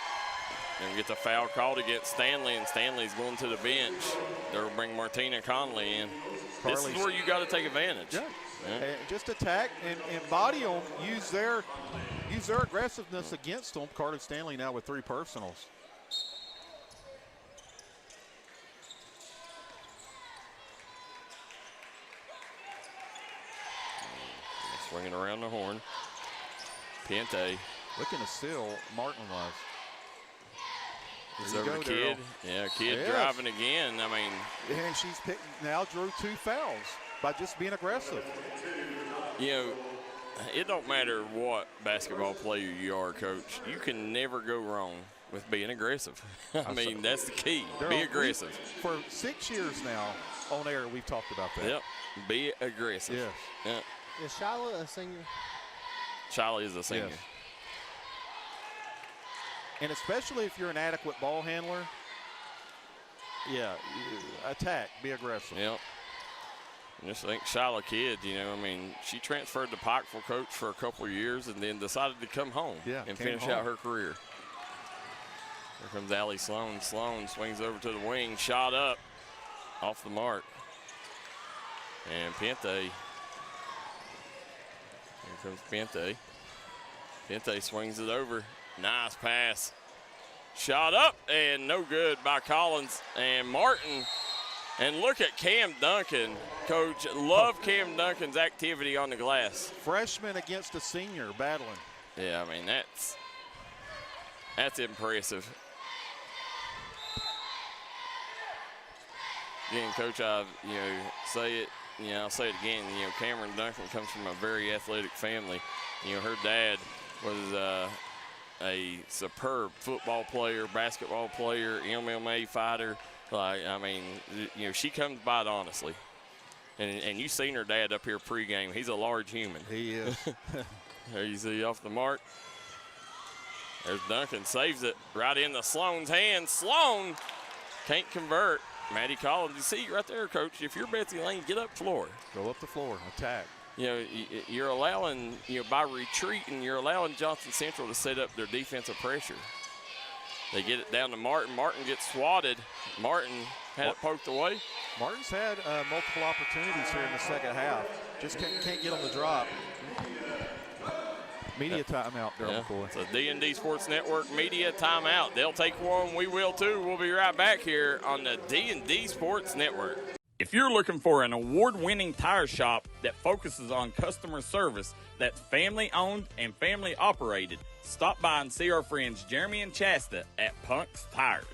And we get the foul called against Stanley, and Stanley's going to the bench. They'll bring Martina Conley in. This is where you got to take advantage. Yeah. And just attack and body them. Use their aggressiveness against them. Carter Stanley now with 3 personals. Swinging around the horn. Pente. Looking to steal, Martin was. It's over to Kidd. Yeah, Kidd driving again. I mean. And she's now drew 2 fouls by just being aggressive. You know, it don't matter what basketball player you are, Coach. You can never go wrong with being aggressive. I mean, that's the key. Be aggressive. For 6 years now on air, we've talked about that. Yep. Be aggressive. Yes. Yeah. Is Shyla a senior? Shyla is a senior. Yes. And especially if you're an adequate ball handler, attack, be aggressive. Yep. And just think Shyla Kidd, you know, I mean, she transferred to Pikeville, Coach, for a couple of years and then decided to come home and finish out her career. Here comes Allie Sloan. Sloan swings over to the wing, shot up, off the mark. And Pente. Here comes Pente. Pente swings it over. Nice pass. Shot up and no good by Collins and Martin. And look at Cam Duncan, Coach. Love Cam Duncan's activity on the glass. Freshman against a senior battling. Yeah, I mean, that's impressive. Again, Coach, I'll say it again. You know, Cameron Duncan comes from a very athletic family. You know, her dad was a superb football player, basketball player, MMA fighter. Like, I mean, you know, she comes by it honestly. And you've seen her dad up here pregame. He's a large human. He is. There you see off the mark. There's Duncan, saves it right into Sloan's hands. Sloan can't convert. Maddie Collins, you see right there, Coach, if you're Betsy Layne, get up floor. Go up the floor, attack. You know, you're allowing, by retreating, you're allowing Johnson Central to set up their defensive pressure. They get it down to Martin. Martin gets swatted. Martin had it poked away. Martin's had multiple opportunities here in the second half. Just can't get on the drop. Media timeout, Darryl McCoy. It's a D&D Sports Network media timeout. They'll take one. We will too. We'll be right back here on the D&D Sports Network. If you're looking for an award-winning tire shop that focuses on customer service that's family-owned and family-operated, stop by and see our friends Jeremy and Chasta at Punk's Tires.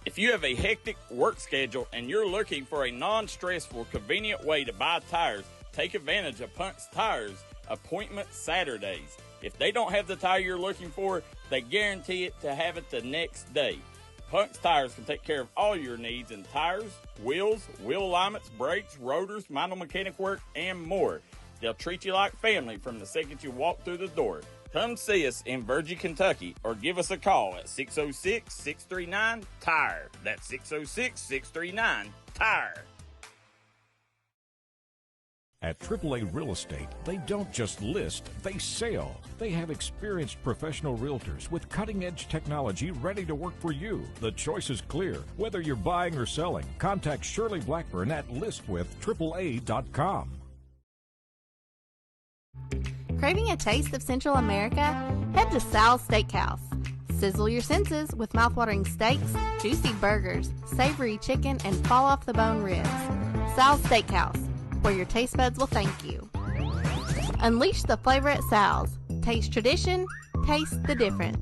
If you have a hectic work schedule and you're looking for a non-stressful, convenient way to buy tires, take advantage of Punk's Tires Appointment Saturdays. If they don't have the tire you're looking for, they guarantee it to have it the next day. Punk's Tires can take care of all your needs in tires, wheels, wheel alignments, brakes, rotors, minor mechanic work, and more. They'll treat you like family from the second you walk through the door. Come see us in Virgie, Kentucky, or give us a call at 606-639-TIRE. That's 606-639-TIRE. At AAA Real Estate, they don't just list, they sell. They have experienced professional realtors with cutting-edge technology ready to work for you. The choice is clear. Whether you're buying or selling, contact Shirley Blackburn at listwithAAA.com. Craving a taste of Central America? Head to Sal's Steakhouse. Sizzle your senses with mouthwatering steaks, juicy burgers, savory chicken, and fall-off-the-bone ribs. Sal's Steakhouse, where your taste buds will thank you. Unleash the flavor at Sal's. Taste tradition, taste the difference.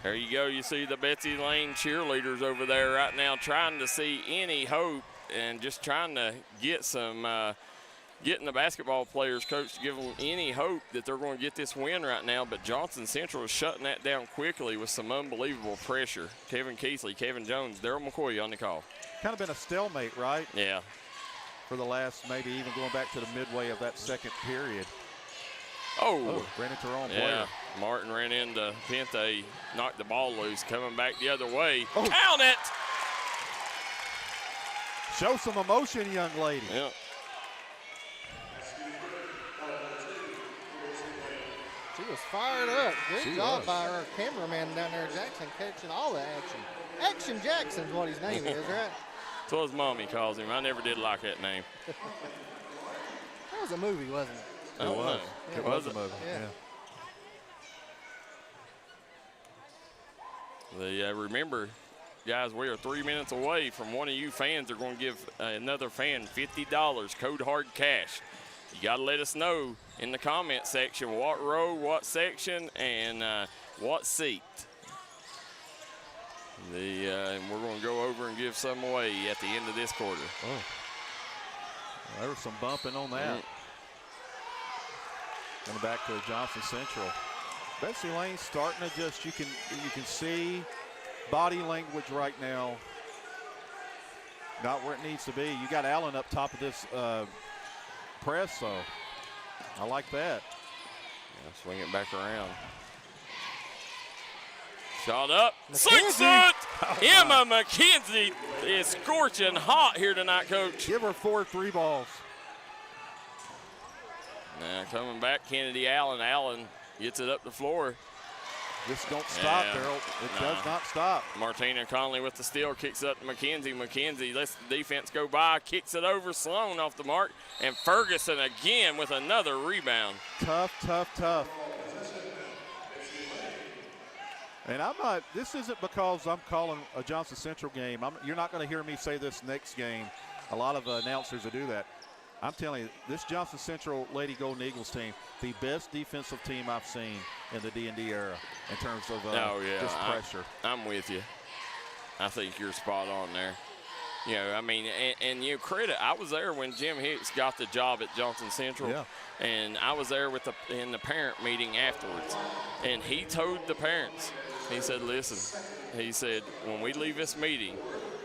There you go. You see the Betsy Layne cheerleaders over there right now trying to see any hope and just trying to get some, getting the basketball players, coach, to give them any hope that they're going to get this win right now. But Johnson Central is shutting that down quickly with some unbelievable pressure. Kevin Keathley, Kevin Jones, Darryl McCoy on the call. Kind of been a stalemate, right? Yeah. For the last, maybe even going back to the midway of that second period. Oh, ran into her own yeah. player. Martin ran into Pente, knocked the ball loose, coming back the other way. Oh. Count it! Show some emotion, young lady. Yeah. She was fired up. Good job by our cameraman down there, Jackson, catching all the action. Action Jackson's what his name is, right? That's what his mommy calls him. I never did like that name. That was a movie, wasn't it? It was. Yeah, It was a movie. Yeah. Remember, guys, we are 3 minutes away from one of you fans. They're going to give another fan $50, code hard cash. You got to let us know in the comment section what row, what section, and what seat. And we're going to go over and give some away at the end of this quarter. Oh, there was some bumping on that. Going back to Johnson Central. Betsy Layne starting to just, you can see body language right now. Not where it needs to be. You got Allen up top of this press, so I like that. Yeah, swing it back around. Shot up, sinks it! Emma McKenzie is scorching hot here tonight, Coach. Give her 4 3 balls. Now coming back, Kennedy Allen. Allen gets it up the floor. This don't stop, Darryl. It does not stop. Martina Conley with the steal, kicks it up to McKenzie. McKenzie lets the defense go by, kicks it over. Sloan off the mark, and Ferguson again with another rebound. Tough, tough, tough. And I'm not, this isn't because I'm calling a Johnson Central game. You're not going to hear me say this next game. A lot of announcers will do that. I'm telling you, this Johnson Central Lady Golden Eagles team, the best defensive team I've seen in the D&D era in terms of just pressure. I'm with you. I think you're spot on there. You know, I mean, and you know, credit, I was there when Jim Hicks got the job at Johnson Central. Yeah. And I was there in the parent meeting afterwards. And he told the parents, he said, listen, he said, when we leave this meeting,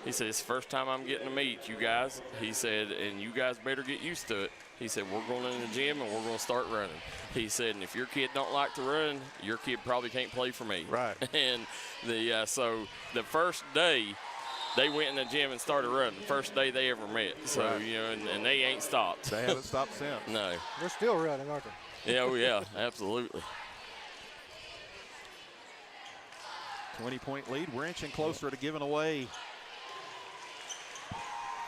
he said, it's the first time I'm getting to meet you guys. He said, and you guys better get used to it. He said, we're going in the gym and we're going to start running. He said, and if your kid don't like to run, your kid probably can't play for me. Right. And so the first day, they went in the gym and started running. First day they ever met. So, right. you know, and they ain't stopped. They haven't stopped since. No. They're still running, aren't they? Yeah, oh yeah, absolutely. 20-point lead. We're inching closer to giving away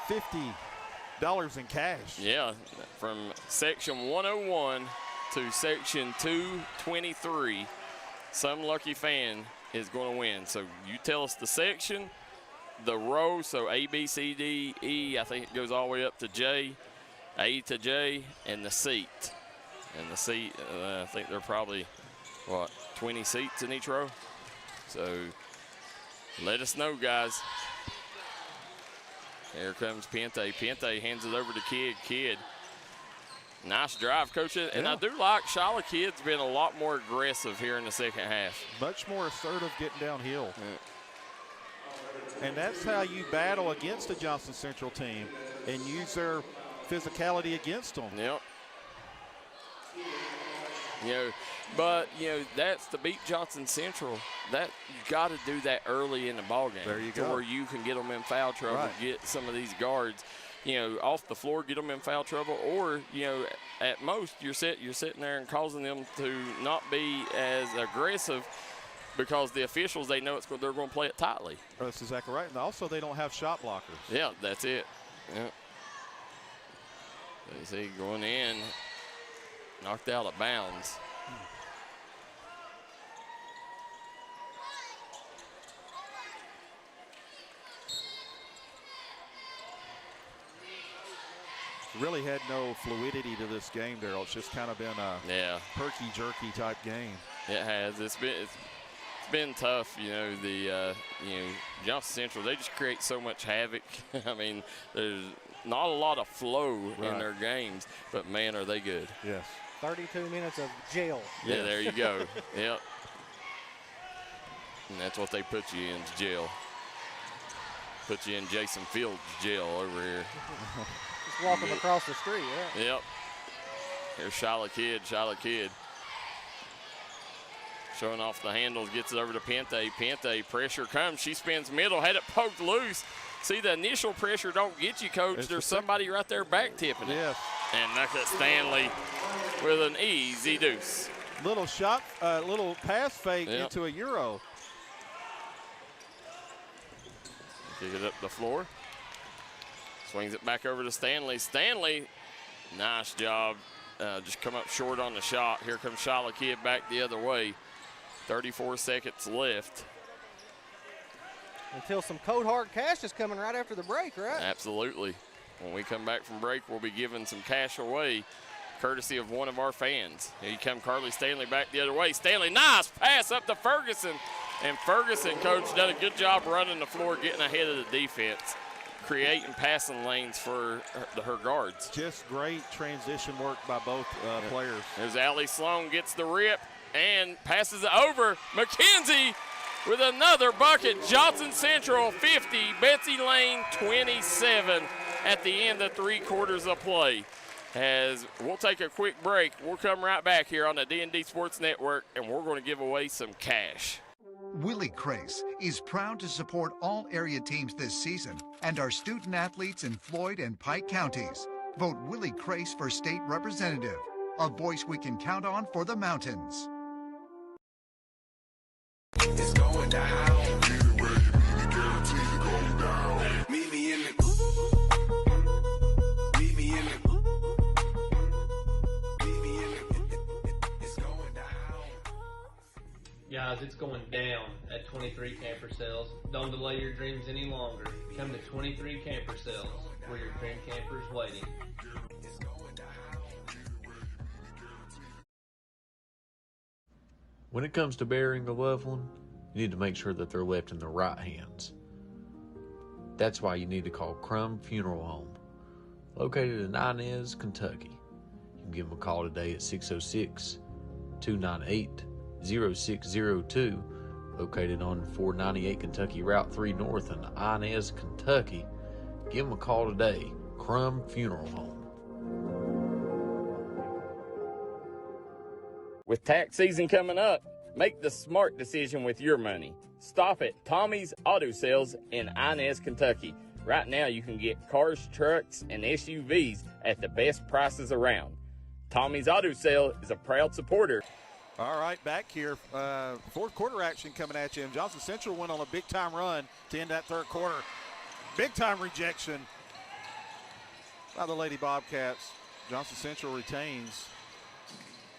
$50 in cash. Yeah, from section 101 to section 223, some lucky fan is going to win. So you tell us the section, the row, so A, B, C, D, E, I think it goes all the way up to J, A to J, and the seat. And the seat, I think they're probably, 20 seats in each row? So let us know, guys. Here comes Pente. Pente hands it over to Kidd. Kidd, nice drive, Coach. And I do like Shala Kidd's been a lot more aggressive here in the second half. Much more assertive getting downhill. And that's how you battle against a Johnson Central team and use their physicality against them. Yep. But that's to beat Johnson Central. That you got to do that early in the ball game. There you go. Where you can get them in foul trouble, get some of these guards, off the floor, get them in foul trouble, or at most you're sitting there and causing them to not be as aggressive because the officials, they know they're going to play it tightly. That's exactly right. And also they don't have shot blockers. Yeah, that's it. Yeah. You see going in, knocked out of bounds. Really had no fluidity to this game, Darryl. It's just kind of been a herky-jerky type game. It has. It's been tough. The Johnson Central, they just create so much havoc. I mean, there's not a lot of flow in their games, but man, are they good. Yes. 32 minutes of jail. Yeah, there you go. Yep. And that's what they put you in, jail. Put you in Jason Fields' jail over here. Just walking across the street, Yep. Here's Shala Kidd. Showing off the handles, gets it over to Pente. Pente, pressure comes. She spins middle, had it poked loose. See, the initial pressure don't get you, Coach. There's somebody right there back tipping it. Yes. And look at Stanley with an easy deuce. Little shot, little pass fake into a Euro. Kick it up the floor. Swings it back over to Stanley. Stanley, nice job. Just come up short on the shot. Here comes Shala Kidd back the other way. 34 seconds left. Until some code hard cash is coming right after the break, right? Absolutely. When we come back from break, we'll be giving some cash away, courtesy of one of our fans. Here come Carly Stanley back the other way. Stanley, nice pass up to Ferguson. And Ferguson, Coach, done a good job running the floor, getting ahead of the defense, creating passing lanes for her guards. Just great transition work by both players. There's Allie Sloan, gets the rip and passes it over. McKenzie with another bucket. Johnson Central 50, Betsy Layne 27 at the end of 3 quarters of play. As we'll take a quick break, we'll come right back here on the D&D Sports Network, and we're going to give away some cash. Willie Crace is proud to support all area teams this season and our student athletes in Floyd and Pike counties. Vote Willie Crace for state representative, a voice we can count on for the mountains. It's going down. Meet me in the. Meet me in the. Meet me in the. It's going down. Guys, it's going down at 23 camper sales. Don't delay your dreams any longer. Come to 23 camper sales, where your dream camper is waiting. When it comes to burying a loved one, you need to make sure that they're left in the right hands. That's why you need to call Crum Funeral Home, located in Inez, Kentucky. You can give them a call today at 606-298-0602, located on 498 Kentucky Route 3 North in Inez, Kentucky. Give them a call today, Crum Funeral Home. With tax season coming up, make the smart decision with your money. Stop at Tommy's Auto Sales in Inez, Kentucky. Right now you can get cars, trucks, and SUVs at the best prices around. Tommy's Auto Sale is a proud supporter. All right, back here. Fourth quarter action coming at you. And Johnson Central went on a big-time run to end that third quarter. Big-time rejection. By the Lady Bobcats. Johnson Central retains.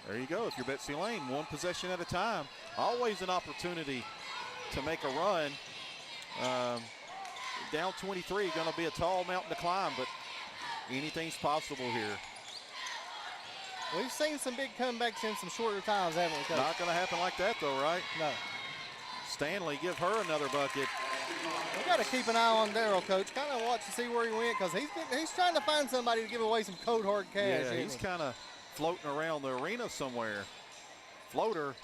There you go. If you're Betsy Layne, one possession at a time. Always an opportunity to make a run. Down 23, going to be a tall mountain to climb, but anything's possible here. We've seen some big comebacks in some shorter times, haven't we, Coach? Not going to happen like that, though, right? No. Stanley, give her another bucket. We got to keep an eye on Darryl, Coach. Kind of watch to see where he went, because he's trying to find somebody to give away some code hard cash. Yeah, he's kind of floating around the arena somewhere. Floater.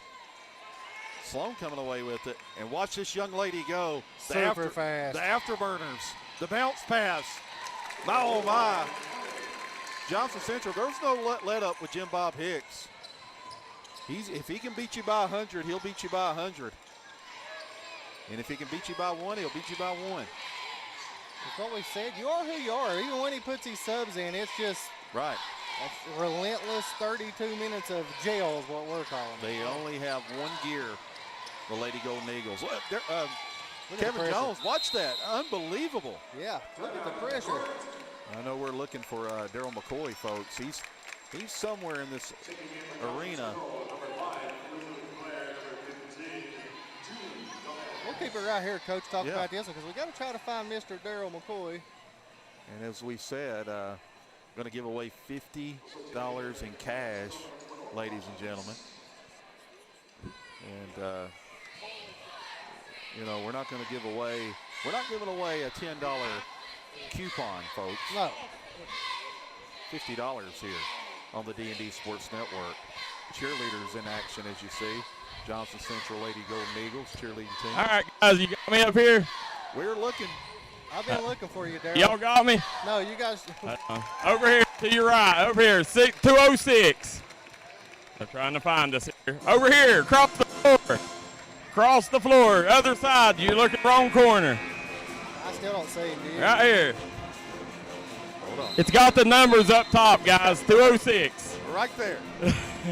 Sloan coming away with it. And watch this young lady go. Super fast. The afterburners. The bounce pass. Oh, my. Johnson Central, there's no let up with Jim Bob Hicks. If he can beat you by 100, he'll beat you by 100. And if he can beat you by 1, he'll beat you by 1. That's what we said. You are who you are. Even when he puts these subs in, it's just right. That's relentless 32 minutes of jail is what we're calling it. They only have one gear, the Lady Golden Eagles. Look, Look Kevin Jones, watch that. Unbelievable. Yeah, look at the pressure. I know we're looking for Darryl McCoy, folks. He's somewhere in this arena. We'll keep it right here, Coach, talk about this one, because we got to try to find Mr. Darryl McCoy. And as we said, going to give away $50 in cash, ladies and gentlemen. And, you know, we're not going to give away, we're not giving away a $10 coupon, folks. No. $50 here on the D&D Sports Network. Cheerleaders in action, as you see. Johnson Central Lady Golden Eagles cheerleading team. All right, guys, you got me up here? We're looking. I've been looking for you, Darryl. Y'all got me? No, you guys. Over here to your right. Over here, 206. They're trying to find us here. Over here, across the floor. Across the floor, other side. You look at the wrong corner. I still don't see him, do you? Right here. Hold on. It's got the numbers up top, guys. 206. Right there.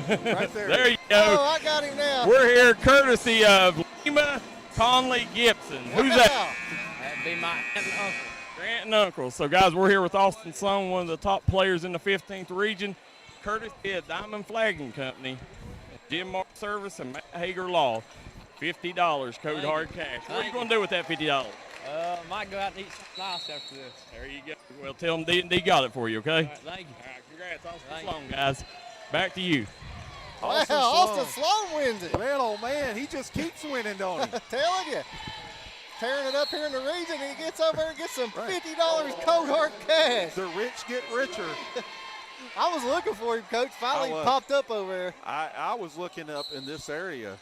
Right there. There you go. Oh, I got him now. We're here courtesy of Lima Conley Gibson. Who's that? That'd be my aunt and uncle. Your aunt and uncle. So, guys, we're here with Austin Sloan, one of the top players in the 15th region, courtesy of Diamond Flagging Company, Jim Mark Service, and Matt Hager Law. $50, code hard cash. What are you going to do with that $50? Might go out and eat something nice after this. There you go. Well, tell them D&D got it for you, okay? All right, thank you. All right, congrats, Austin Sloan, guys. Back to you. Wow, Austin Sloan wins it. Man, oh, man, he just keeps winning, don't he? Telling you. Tearing it up here in the region, and he gets over and gets some $50 code hard cash. The rich get richer. I was looking for him, Coach. Finally popped up over there. I was looking up in this area,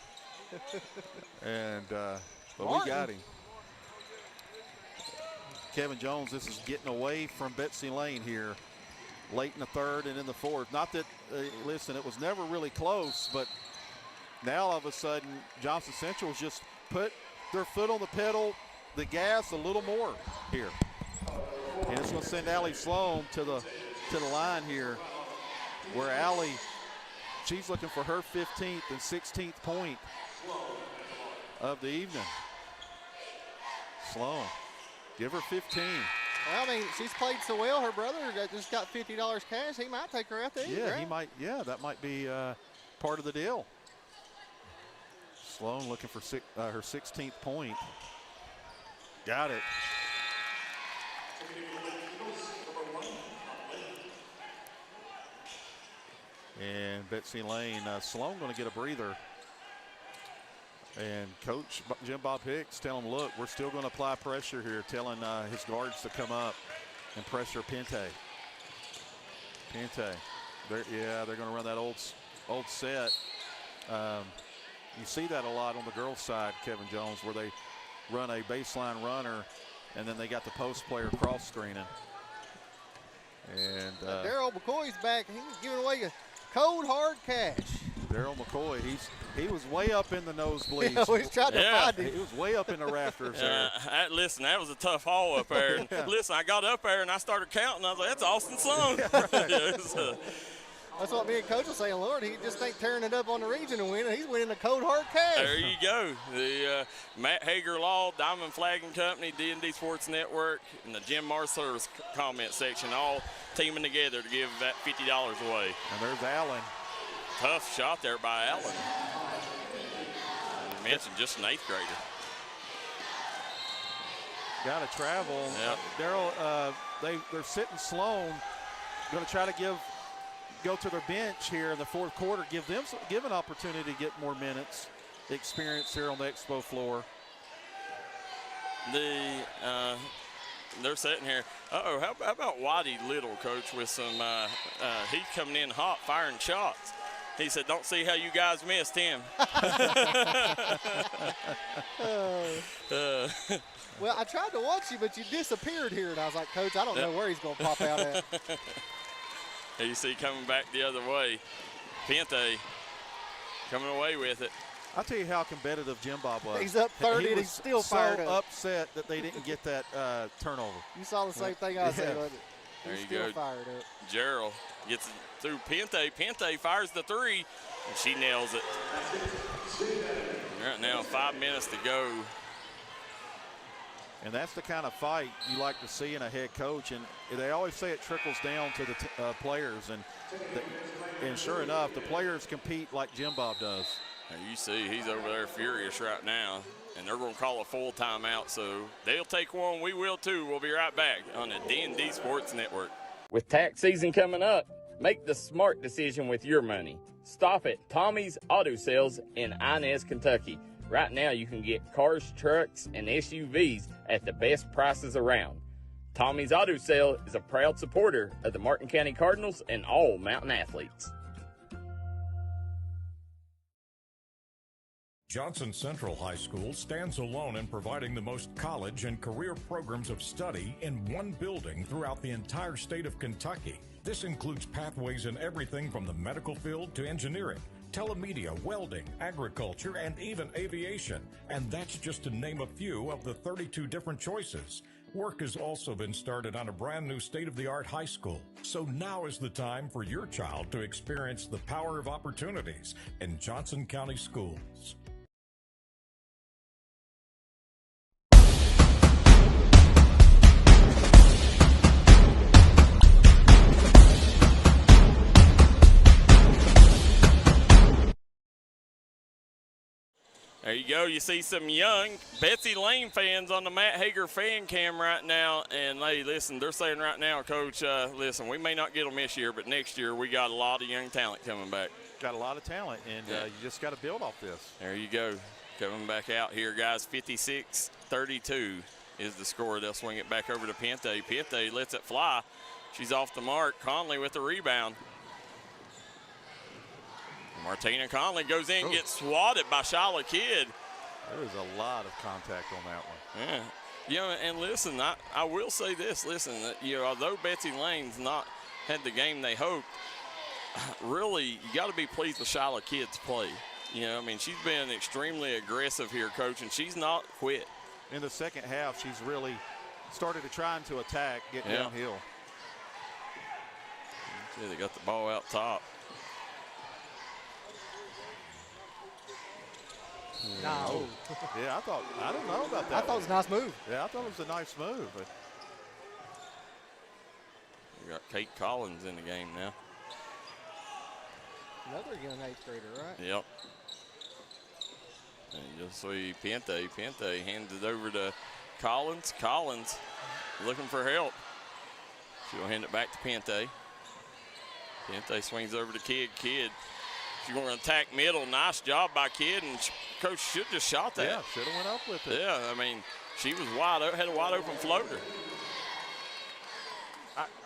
and but we got him. Kevin Jones, this is getting away from Betsy Layne here, late in the third and in the fourth. Not that, listen, it was never really close, but now all of a sudden Johnson Central's just put their foot on the pedal, the gas a little more here. And it's going to send Allie Sloan to the line here, where Allie, she's looking for her 15th and 16th point of the evening. Sloan, give her 15. Well, I mean, she's played so well. Her brother just got $50 cash. He might take her out to eat. Yeah, right? he might. Yeah, that might be part of the deal. Sloan looking for her 16th point. Got it. And Betsy Layne, Sloan going to get a breather. And Coach Jim Bob Hicks telling him, look, we're still going to apply pressure here, telling his guards to come up and pressure Pente. They're going to run that old set. You see that a lot on the girls' side, Kevin Jones, where they run a baseline runner, and then they got the post player cross screening. And Darryl McCoy's back. He's giving away a cold hard cash. Darryl McCoy, he was way up in the nosebleeds. Yeah, we tried to find him. He was way up in the rafters there. Listen, that was a tough haul up there. Listen, I got up there and I started counting. I was like, that's Austin Sloan. That's what me and Coach will say. Lord, he just ain't tearing it up on the region and winning. He's winning the cold hard cash. There you go. The Matt Hager Law, Diamond Flagging Company, D&D Sports Network, and the Jim Marcel's comment section all teaming together to give that $50 away. And there's Allen. Tough shot there by Allen. You mentioned just an 8th grader. Got to travel. Yep. Darryl, they're sitting Sloan. Going to try to go to their bench here in the 4th quarter, give an opportunity to get more minutes, experience here on the expo floor. They're sitting here. Uh-oh, how about Waddy Little, Coach, with some he's coming in hot, firing shots. He said, don't see how you guys missed him. Well, I tried to watch you, but you disappeared here, and I was like, Coach, I don't know where he's going to pop out at. You see coming back the other way. Pente coming away with it. I'll tell you how competitive Jim Bob was. He's up 30 and he's still fired up. So upset that they didn't get that turnover. You saw the same thing I said, wasn't it? There He's you still go. fired up. Darryl gets it through Pente. Pente fires the 3, and she nails it. Right now, 5 minutes to go. And that's the kind of fight you like to see in a head coach. And they always say it trickles down to the players. And sure enough, the players compete like Jim Bob does. Now you see he's over there furious right now. And they're going to call a full timeout. So they'll take one. We will too. We'll be right back on the D&D Sports Network. With tax season coming up, make the smart decision with your money. Stop at Tommy's Auto Sales in Inez, Kentucky. Right now, you can get cars, trucks, and SUVs at the best prices around. Tommy's Auto Sale is a proud supporter of the Martin County Cardinals and all Mountain athletes. Johnson Central High School stands alone in providing the most college and career programs of study in one building throughout the entire state of Kentucky. This includes pathways in everything from the medical field to engineering, telemedia, welding, agriculture, and even aviation. And that's just to name a few of the 32 different choices. Work has also been started on a brand new state-of-the-art high school. So now is the time for your child to experience the power of opportunities in Johnson County schools. There you go. You see some young Betsy Layne fans on the Matt Hager fan cam right now. And, hey, listen, they're saying right now, Coach, listen, we may not get them this year, but next year we got a lot of young talent coming back. Got a lot of talent, and you just got to build off this. There you go. Coming back out here, guys, 56-32 is the score. They'll swing it back over to Pente. Pente lets it fly. She's off the mark. Conley with the rebound. Martina Conley goes in and gets swatted by Shyla Kidd. There was a lot of contact on that one. Yeah. You know, and listen, I will say this. Listen, you know, although Betsy Layne's not had the game they hoped, really, you got to be pleased with Shyla Kidd's play. You know, I mean, she's been extremely aggressive here, Coach, and she's not quit. In the second half, she's really started to try to attack, get downhill. See, they got the ball out top. No. Yeah, I don't know about that. I thought it was a nice move. Yeah, I thought it was a nice move. But we got Kate Collins in the game now. Another young 8th grader, right? Yep. And you'll see Pente. Pente hands it over to Collins. Collins looking for help. She'll hand it back to Pente. Pente swings over to Kidd. Kidd. She's going to attack middle. Nice job by Kidd, and Coach should just shot that. Yeah, should have went up with it. Yeah, I mean, she was had a wide open floater.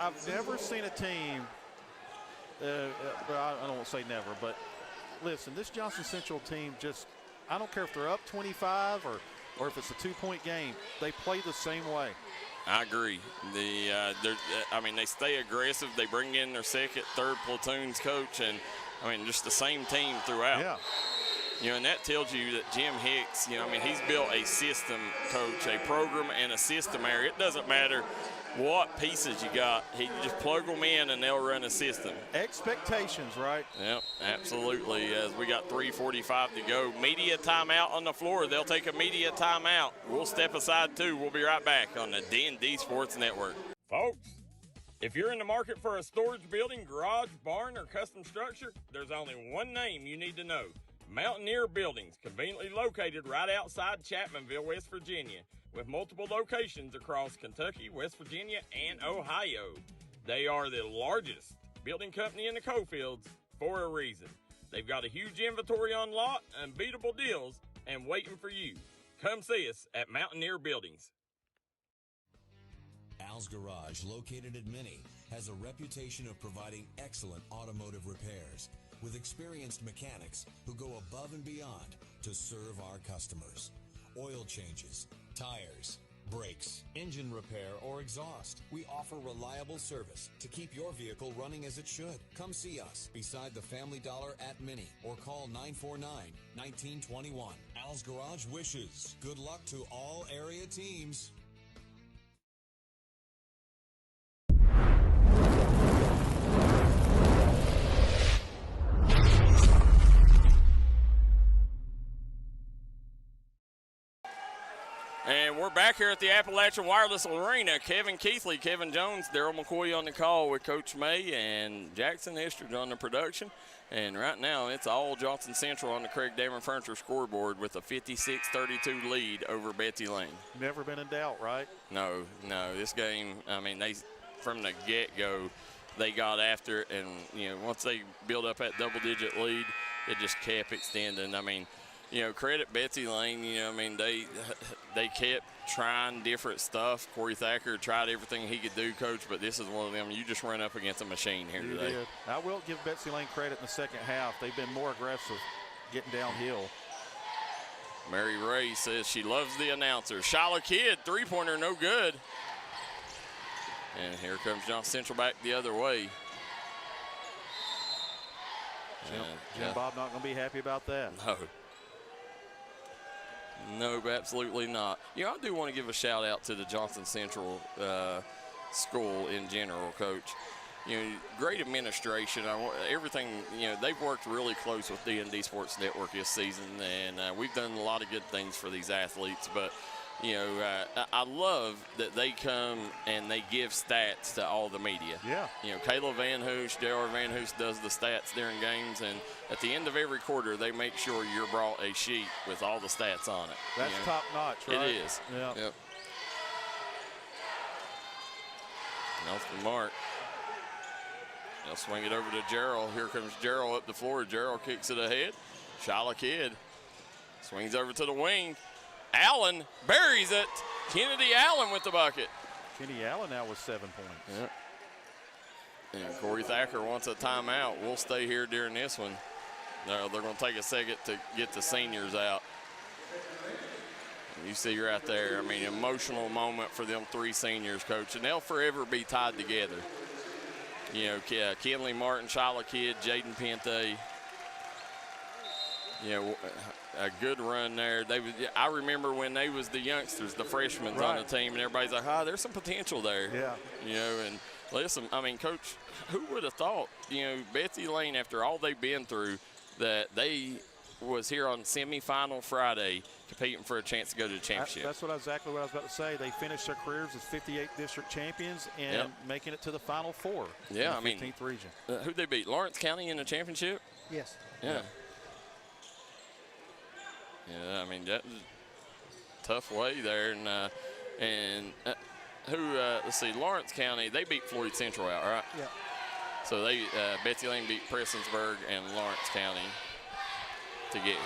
I've never seen a team, I don't want to say never, but listen, this Johnson Central team just, I don't care if they're up 25 or if it's a 2-point game, they play the same way. I agree. I mean, they stay aggressive. They bring in their second, third platoons, Coach, and I mean, just the same team throughout. Yeah. You know, and that tells you that Jim Hicks, you know, I mean, he's built a system, Coach, a program and a system area. It doesn't matter what pieces you got. He can just plug them in and they'll run a system. Expectations, right? Yep, absolutely. As we got 3:45 to go. Media timeout on the floor. They'll take a media timeout. We'll step aside too. We'll be right back on the D&D Sports Network. Folks, if you're in the market for a storage building, garage, barn, or custom structure, there's only one name you need to know. Mountaineer Buildings, conveniently located right outside Chapmanville, West Virginia, with multiple locations across Kentucky, West Virginia, and Ohio. They are the largest building company in the coalfields for a reason. They've got a huge inventory on lot, unbeatable deals, and waiting for you. Come see us at Mountaineer Buildings. Al's Garage, located at Minnie, has a reputation of providing excellent automotive repairs with experienced mechanics who go above and beyond to serve our customers. Oil changes, tires, brakes, engine repair, or exhaust. We offer reliable service to keep your vehicle running as it should. Come see us beside the Family Dollar at Minnie or call 949-1921. Al's Garage wishes good luck to all area teams. And we're back here at the Appalachian Wireless Arena. Kevin Keathley, Kevin Jones, Darryl McCoy on the call with Coach May and Jackson Estridge on the production. And right now, it's all Johnson Central on the Craig Dameron Furniture scoreboard with a 56-32 lead over Betsy Layne. Never been in doubt, right? No. This game, I mean, they from the get-go, they got after it. And, once they built up that double-digit lead, it just kept extending. I mean, credit Betsy Layne. They kept trying different stuff. Corey Thacker tried everything he could do, Coach, but this is one of them. You just run up against a machine here today. Did. I will give Betsy Layne credit in the second half. They've been more aggressive getting downhill. Mary Ray says she loves the announcer. Shyla Kidd, three-pointer, no good. And here comes Johnson Central back the other way. Jim Bob not going to be happy about that. No, absolutely not. I do want to give a shout out to the Johnson Central school in general, Coach. Great administration. Everything, they've worked really close with D&D Sports Network this season, and we've done a lot of good things for these athletes. But, I love that they come and they give stats to all the media. Yeah. Kayla Van Hoos, J.R. Van Hoos does the stats during games, and at the end of every quarter, they make sure you're brought a sheet with all the stats on it. That's top notch, right? It is. Yeah. Yep. And off the mark. They'll swing it over to Darryl. Here comes Darryl up the floor. Darryl kicks it ahead. Shyla Kidd swings over to the wing. Allen buries it. Kennedy Allen with the bucket. Kenny Allen now with 7 points. Yep. And Corey Thacker wants a timeout. We'll stay here during this one. No, they're going to take a second to get the seniors out. And you see right there, emotional moment for them three seniors, Coach. And they'll forever be tied together. Kenley Martin, Shyla Kidd, Jaden Pente. A good run there. I remember when they was the youngsters, the freshmen on the team, and everybody's like, there's some potential there. Yeah. And listen, Coach, who would have thought, Betsy Layne, after all they've been through, that they was here on semifinal Friday competing for a chance to go to the championship. That's exactly what I was about to say. They finished their careers as 58 district champions and making it to the Final Four. Yeah, in the 15th region. Who'd they beat? Lawrence County in the championship? Yes. Yeah. Yeah, that was a tough way there. Let's see, Lawrence County, they beat Floyd Central out, right? Yeah. So Betsy Layne beat Prestonsburg and Lawrence County to get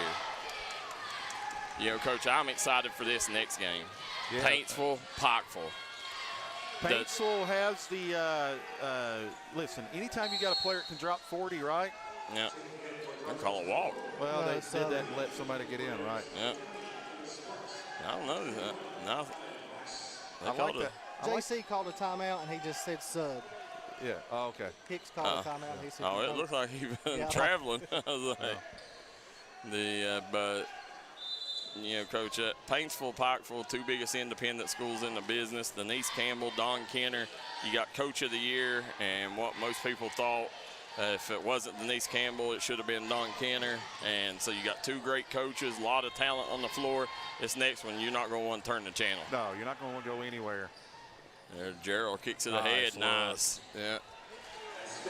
here. Coach, I'm excited for this next game. Yeah. Paintsville, Pikeville. Paintsville has the, listen, anytime you got a player that can drop 40, right? Yeah. I'll call a walk. Well, they said that and let somebody get in, right? Yeah. I don't know. No. I like that. JC called a timeout, and he just said sub. Yeah. Oh, okay. Hicks called a timeout. And he said it looked like he was traveling. I was like, but Coach, Paintsville, Pikeville, two biggest independent schools in the business. Denise Campbell, Don Kenner, you got Coach of the Year, and what most people thought, if it wasn't Denise Campbell, it should have been Don Kenner. And so you got two great coaches, a lot of talent on the floor. This next one, you're not going to want to turn the channel. No, you're not going to go anywhere. There, Darryl kicks it ahead. Nice. Yeah.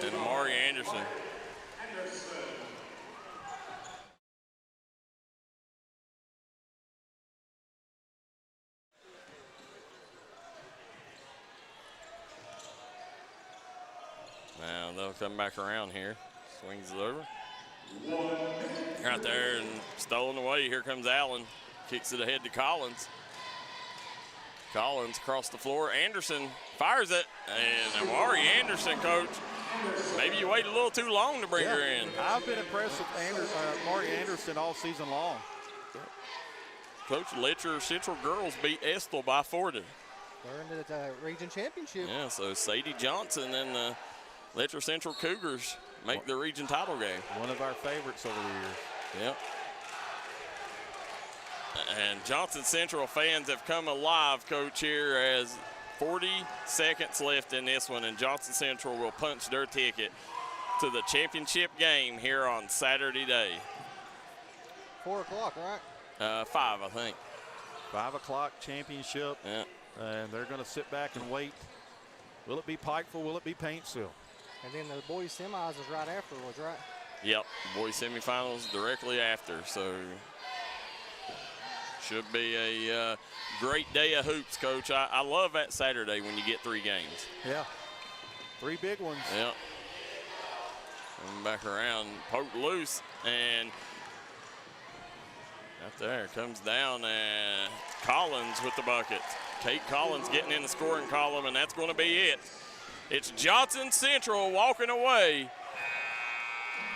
And Amari Anderson. Now they'll come back around here. Swings it over. Right there and stolen away. Here comes Allen. Kicks it ahead to Collins. Collins across the floor. Anderson fires it. And Amari Anderson, Coach, maybe you waited a little too long to bring her in. I've been impressed with Amari Anderson all season long. Coach, Letcher Central girls beat Estill by 40. They're into the region championship. Yeah, so Sadie Johnson and the Letcher Central Cougars make the region title game. One of our favorites over the years. Yep. And Johnson Central fans have come alive, Coach, here as 40 seconds left in this one, and Johnson Central will punch their ticket to the championship game here on Saturday day. 4 o'clock, right? 5, I think. 5 o'clock championship. Yeah. And they're going to sit back and wait. Will it be Pikeville? Will it be Paintsville? And then the boys semis is right afterwards, right? Yep, boys semifinals directly after, so should be a great day of hoops, Coach. I love that Saturday when you get 3 games. Yeah, 3 big ones. Yep. Coming back around, poked loose, and out there comes down, and Collins with the bucket. Kate Collins getting in the scoring column, and that's going to be it. It's Johnson Central walking away.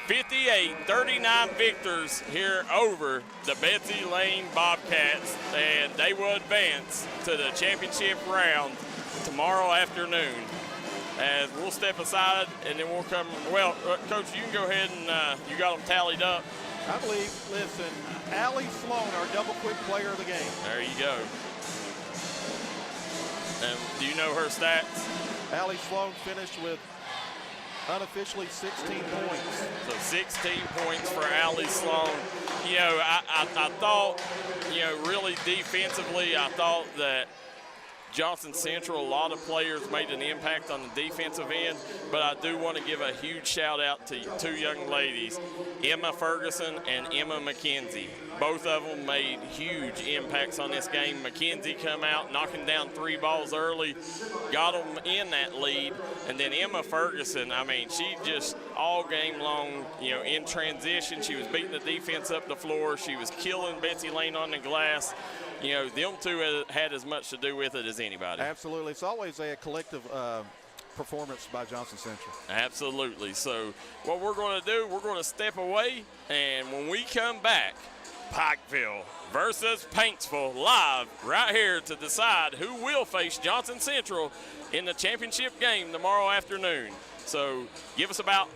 58-39 victors here over the Betsy Layne Bobcats, and they will advance to the championship round tomorrow afternoon. As we'll step aside, and then we'll come. Well, Coach, you can go ahead and you got them tallied up. I believe, listen, Allie Sloan, our double quick player of the game. There you go. And do you know her stats? Allie Sloan finished with unofficially 16 points. So 16 points for Allie Sloan. I thought, really defensively, I thought that Johnson Central, a lot of players made an impact on the defensive end, but I do want to give a huge shout out to 2 young ladies, Emma Ferguson and Emma McKenzie. Both of them made huge impacts on this game. McKenzie come out knocking down 3 balls early, got them in that lead, and then Emma Ferguson, she just all game long, in transition, she was beating the defense up the floor. She was killing Betsy Layne on the glass. Them 2 had as much to do with it as anybody. Absolutely. It's always a collective performance by Johnson Central. Absolutely. So what we're going to do, we're going to step away, and when we come back, Pikeville versus Paintsville live right here to decide who will face Johnson Central in the championship game tomorrow afternoon. So give us about